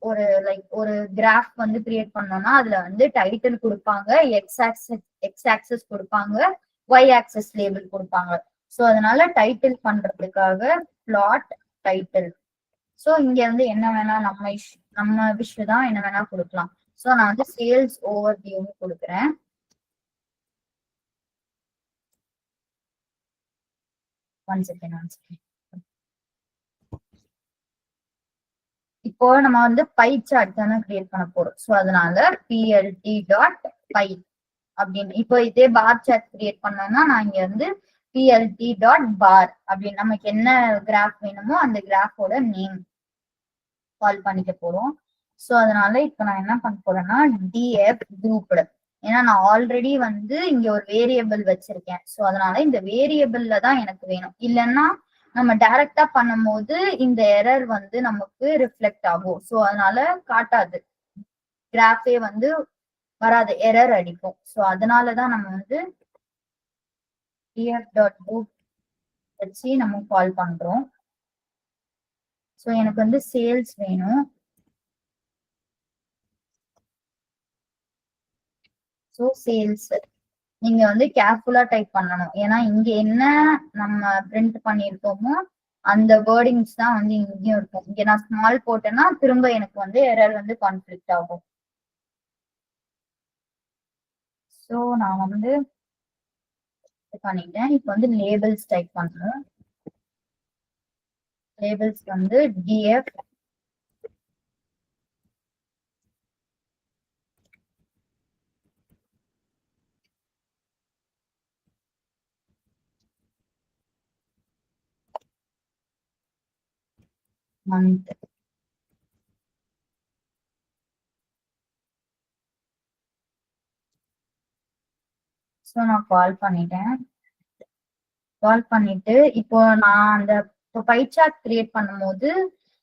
ஒரு லைக் ஒரு கிராஃப் வந்து கிரியேட் பண்ணோம்னா அதுல வந்து டைட்டில் கொடுப்பாங்க, எக்ஸ் ஆக்சஸ் கொடுப்பாங்க, ஒய் ஆக்சஸ் லேபிள் கொடுப்பாங்க. ஸோ அதனால டைட்டில் பண்றதுக்காக பிளாட் டைட்டில். ஸோ இங்க வந்து என்ன வேணா நம்ம விஷ் தான் என்ன வேணா கொடுக்கலாம். ஸோ நான் வந்து சேல்ஸ் ஓவர் வியூன்னு கொடுக்குறேன். One second. இப்போ நம்ம வந்து பை சார்ட் தானே கிரியேட் பண்ண போறோம். ஸோ அதனால பிஎல்டி டாட் பை அப்படின்னு. இப்போ இதே பார் சார்ட் கிரியேட் பண்ணோம்னா நான் இங்க வந்து பிஎல்டி டாட் பார் அப்படின்னு நமக்கு என்ன கிராஃப் வேணுமோ அந்த கிராஃபோட நேம் கால் பண்ணிக்க போறோம். ஸோ அதனால இப்போ நான் என்ன பண்ண போறேன்னா டிஎஃப் குரூப்டு. ஏன்னா நான் ஆல்ரெடி வந்து இங்க ஒரு வேரியபிள் வச்சிருக்கேன். ஸோ அதனால இந்த வேரியபிள்ல தான் எனக்கு வேணும். இல்லைன்னா நம்ம டைரக்டா பண்ணும்போது இந்த எரர் வந்து நமக்கு ரிஃப்ளெக்ட் ஆகும். ஸோ அதனால காட்டாது, கிராஃபே வந்து வராது, எரர் அடிக்கும். ஸோ அதனாலதான் நம்ம வந்து df டாட் group வச்சு நம்ம கால் பண்றோம். ஸோ எனக்கு வந்து சேல்ஸ் வேணும். ஸோ சேல்ஸ் நீங்க வந்து கேர்ஃபுல்லா டைப் பண்ணணும். ஏன்னா இங்க என்ன நம்ம பிரிண்ட் பண்ணிருக்கோமோ அந்த வேர்டிங்ஸ் தான் வந்து இங்கேயும் இருக்கும். இங்க நான் ஸ்மால் போட்டேன்னா திரும்ப எனக்கு வந்து எரர் வந்து கான்ஃபிளிக்ட் ஆகும். ஸோ நான் வந்து பண்ணிட்டேன். இப்போ வந்து லேபிள்ஸ் டைப் பண்ணணும். லேபிள்ஸ் வந்து டிஎஃப் மந்த். ஸோ நான் கால் பண்ணிட்டேன். கால் பண்ணிட்டு இப்போ நான் அந்த பை சார்ட் கிரியேட் பண்ணும்போது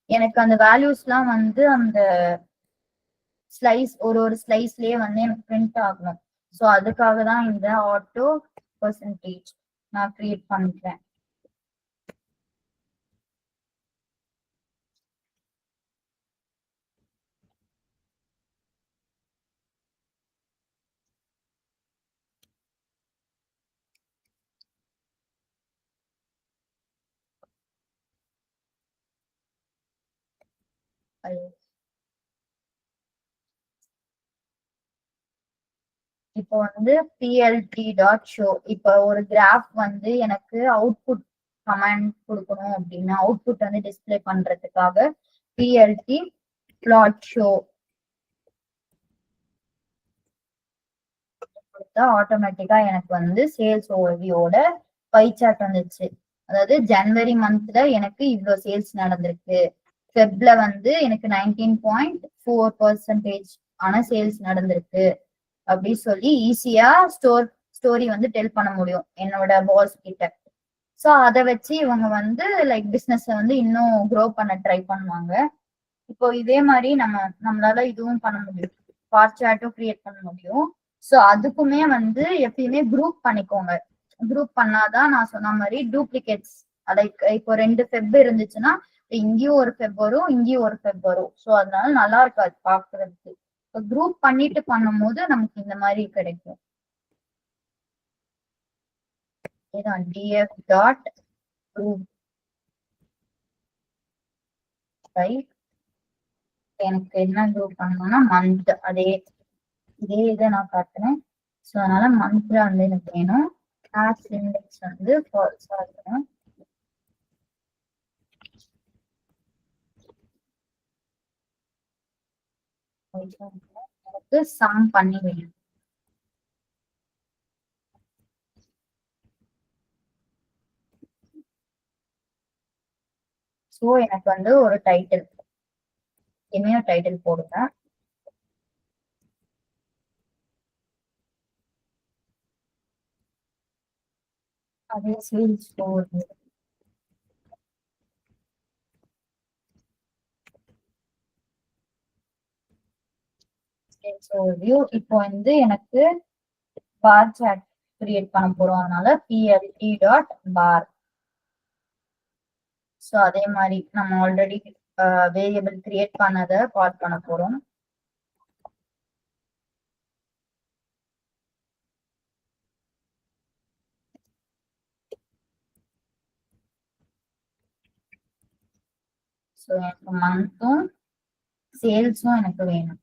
எனக்கு அந்த வேல்யூஸ்லாம் வந்து அந்த ஸ்லைஸ் ஒரு ஸ்லைஸ்லயே வந்து எனக்கு பிரிண்ட் ஆகணும். ஸோ அதுக்காக தான் இந்த ஆட்டோ பர்சன்டேஜ் நான் கிரியேட் பண்ணிக்கிறேன். இப்போ வந்து பிஎல்டி டாட் ஷோ. இப்போ ஒரு கிராஃப் வந்து எனக்கு அவுட்புட் கமாண்ட் கொடுக்கணும் அப்படின்னா அவுட்புட் வந்து டிஸ்பிளே பண்றதுக்காக பிஎல்டி பிளாட் ஷோ கொடுத்தா ஆட்டோமேட்டிக்கா எனக்கு வந்து சேல்ஸ் ஓவர்வியூவோட பை சார்ட் வந்துச்சு. அதாவது ஜனவரி மந்த்ல எனக்கு இவ்வளவு சேல்ஸ் நடந்திருக்கு, ஃபெப்ல வந்து எனக்கு 19.4% ஆன சேல்ஸ் நடந்திருக்கு அப்படி சொல்லி ஈஸியா ஸ்டோரி வந்து டெல் பண்ண முடியும் என்னோட பாஸ் கிட்ட. சோ அதை வச்சு இவங்க வந்து லைக் பிசினஸ் வந்து இன்னும் க்ரோ பண்ண ட்ரை பண்ணுவாங்க. இப்போ இதே மாதிரி நம்மளால இதுவும் பண்ண முடியும், பார் சார்ட்டும் கிரியேட் பண்ண முடியும். சோ அதுக்குமே வந்து எப்பயுமே குரூப் பண்ணிக்கோங்க. குரூப் பண்ணாதான் நான் சொன்ன மாதிரி டூப்ளிகேட்ஸ், லைக் இப்போ 2 ஃபெப் இருந்துச்சுன்னா இங்கேயும் ஒரு ஃபெப் வரும், இங்கேயும் ஒரு ஃபெப் வரும். ஸோ அதனால நல்லா இருக்காது பாக்குறதுக்கு. இப்போ குரூப் பண்ணிட்டு பண்ணும்போது நமக்கு இந்த மாதிரி கிடைக்கும். இதான் df டாட் குரூப். எனக்கு என்ன குரூப் பண்ணணும்னா மந்த், இதே இதை நான் காட்டுறேன். ஸோ அதனால மந்த்ல வந்து எனக்கு வேணும். கிளாஸ் இண்டெக்ஸ் வந்து ஃபால்ஸா இருக்கணும். எனக்கு சம் பண்ணி வேணும். ஸோ எனக்கு வந்து ஒரு டைட்டில், இனிமே டைட்டில் போடுங்க. அதே சேல்ஸ் ஓவர்வியூ. Sales overview. இப்போ வந்து எனக்கு பார் சார்ட் கிரியேட் பண்ண போறோம், அதனால plt டாட் பார். ஸோ அதே மாதிரி நம்ம ஆல்ரெடி வேரியபிள் கிரியேட் பண்ணதை கால் பண்ண போறோம். ஸோ எனக்கு மந்த்தும் சேல்ஸும் எனக்கு வேணும்.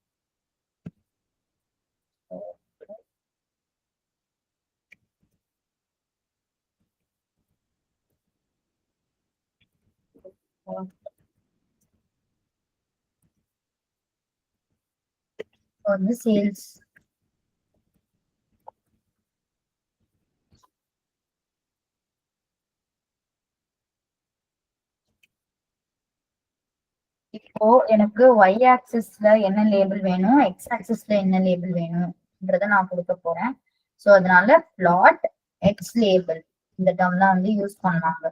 வந்து சேல்ஸ் இப்போ எனக்கு ஒய் ஆக்சிஸ்ல என்ன லேபிள் வேணும், எக்ஸ் ஆக்சிஸ்ல என்ன லேபிள் வேணும்ன்றத நான் கொடுக்க போறேன். ஸோ அதனால பிளாட் எக்ஸ் லேபிள் இந்த டேர்ம் தான் வந்து யூஸ் பண்ணாங்க.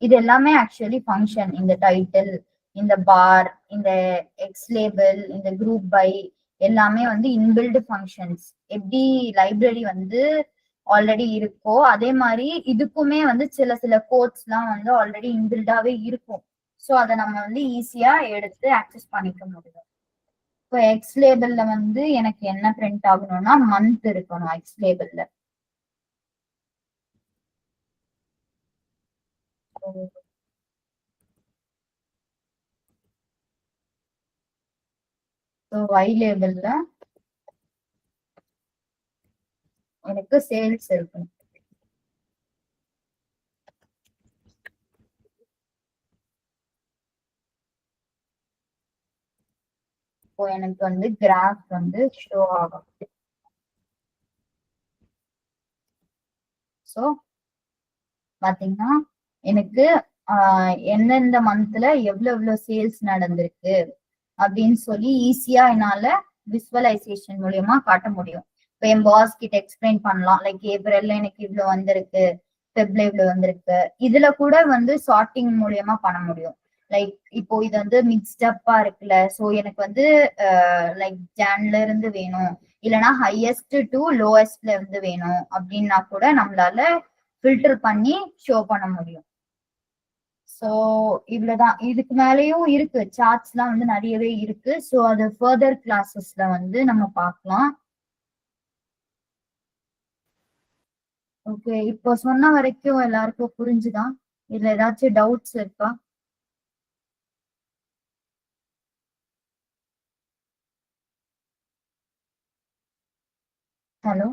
இது எல்லாமே ஆக்சுவலி ஃபங்க்ஷன். இந்த டைட்டில், இந்த பார், இந்த எக்ஸ் லேபிள், இந்த குரூப் பை எல்லாமே வந்து இன்பில்டு ஃபங்க்ஷன்ஸ். எப்படி லைப்ரரி வந்து ஆல்ரெடி இருக்கோ அதே மாதிரி இதுக்குமே வந்து சில கோட்ஸ் எல்லாம் வந்து ஆல்ரெடி இன்பில்டாவே இருக்கும். ஸோ அதை நம்ம வந்து ஈஸியா எடுத்து ஆக்சஸ் பண்ணிக்க முடியும். இப்போ எக்ஸ் லேபிள்ல வந்து எனக்கு என்ன பிரிண்ட் ஆகணும்னா மந்த் இருக்கணும் எக்ஸ் லேபிள்ல. ஸோ ஒய் லேபிள்ல எனக்கு சேல்ஸ் இருக்கணும். இப்போ எனக்கு வந்து கிராஃப் வந்து ஷோ ஆகும். ஸோ பாத்தீங்கன்னா எனக்கு எந்தெந்த மந்த்ல எவ்வளவு சேல்ஸ் நடந்திருக்கு அப்படின்னு சொல்லி ஈஸியா என்னால விசுவலைசேஷன் மூலியமா காட்ட முடியும். இப்போ என் பாஸ் கிட்ட எக்ஸ்பிளைன் பண்ணலாம், லைக் ஏப்ரல்ல எனக்கு இவ்வளவு வந்திருக்கு, ஃபெப்ல இவ்வளவு வந்திருக்கு. இதுல கூட வந்து சார்ட்டிங் மூலியமா பண்ண முடியும். லைக் இப்போ இது வந்து மிக்ஸ்டப்பா இருக்குல்ல, ஸோ எனக்கு வந்து லைக் ஜான்ல இருந்து வேணும், இல்லைன்னா ஹையஸ்ட் டு லோவஸ்ட்ல இருந்து வேணும் அப்படின்னா கூட நம்மளால ஃபில்டர் பண்ணி ஷோ பண்ண முடியும். ஸோ இவ்வளவுதான். இதுக்கு மேலேயும் இருக்கு, சார்ட்ஸ் எல்லாம் வந்து நிறையவே இருக்கு. ஸோ அது ஃபர்தர் கிளாஸஸ்ல வந்து நம்ம பார்க்கலாம். ஓகே, இப்போ சொன்ன வரைக்கும் எல்லாருக்கும் புரிஞ்சுதான்? இதுல ஏதாச்சும் டவுட்ஸ் இருக்கா? ஹலோ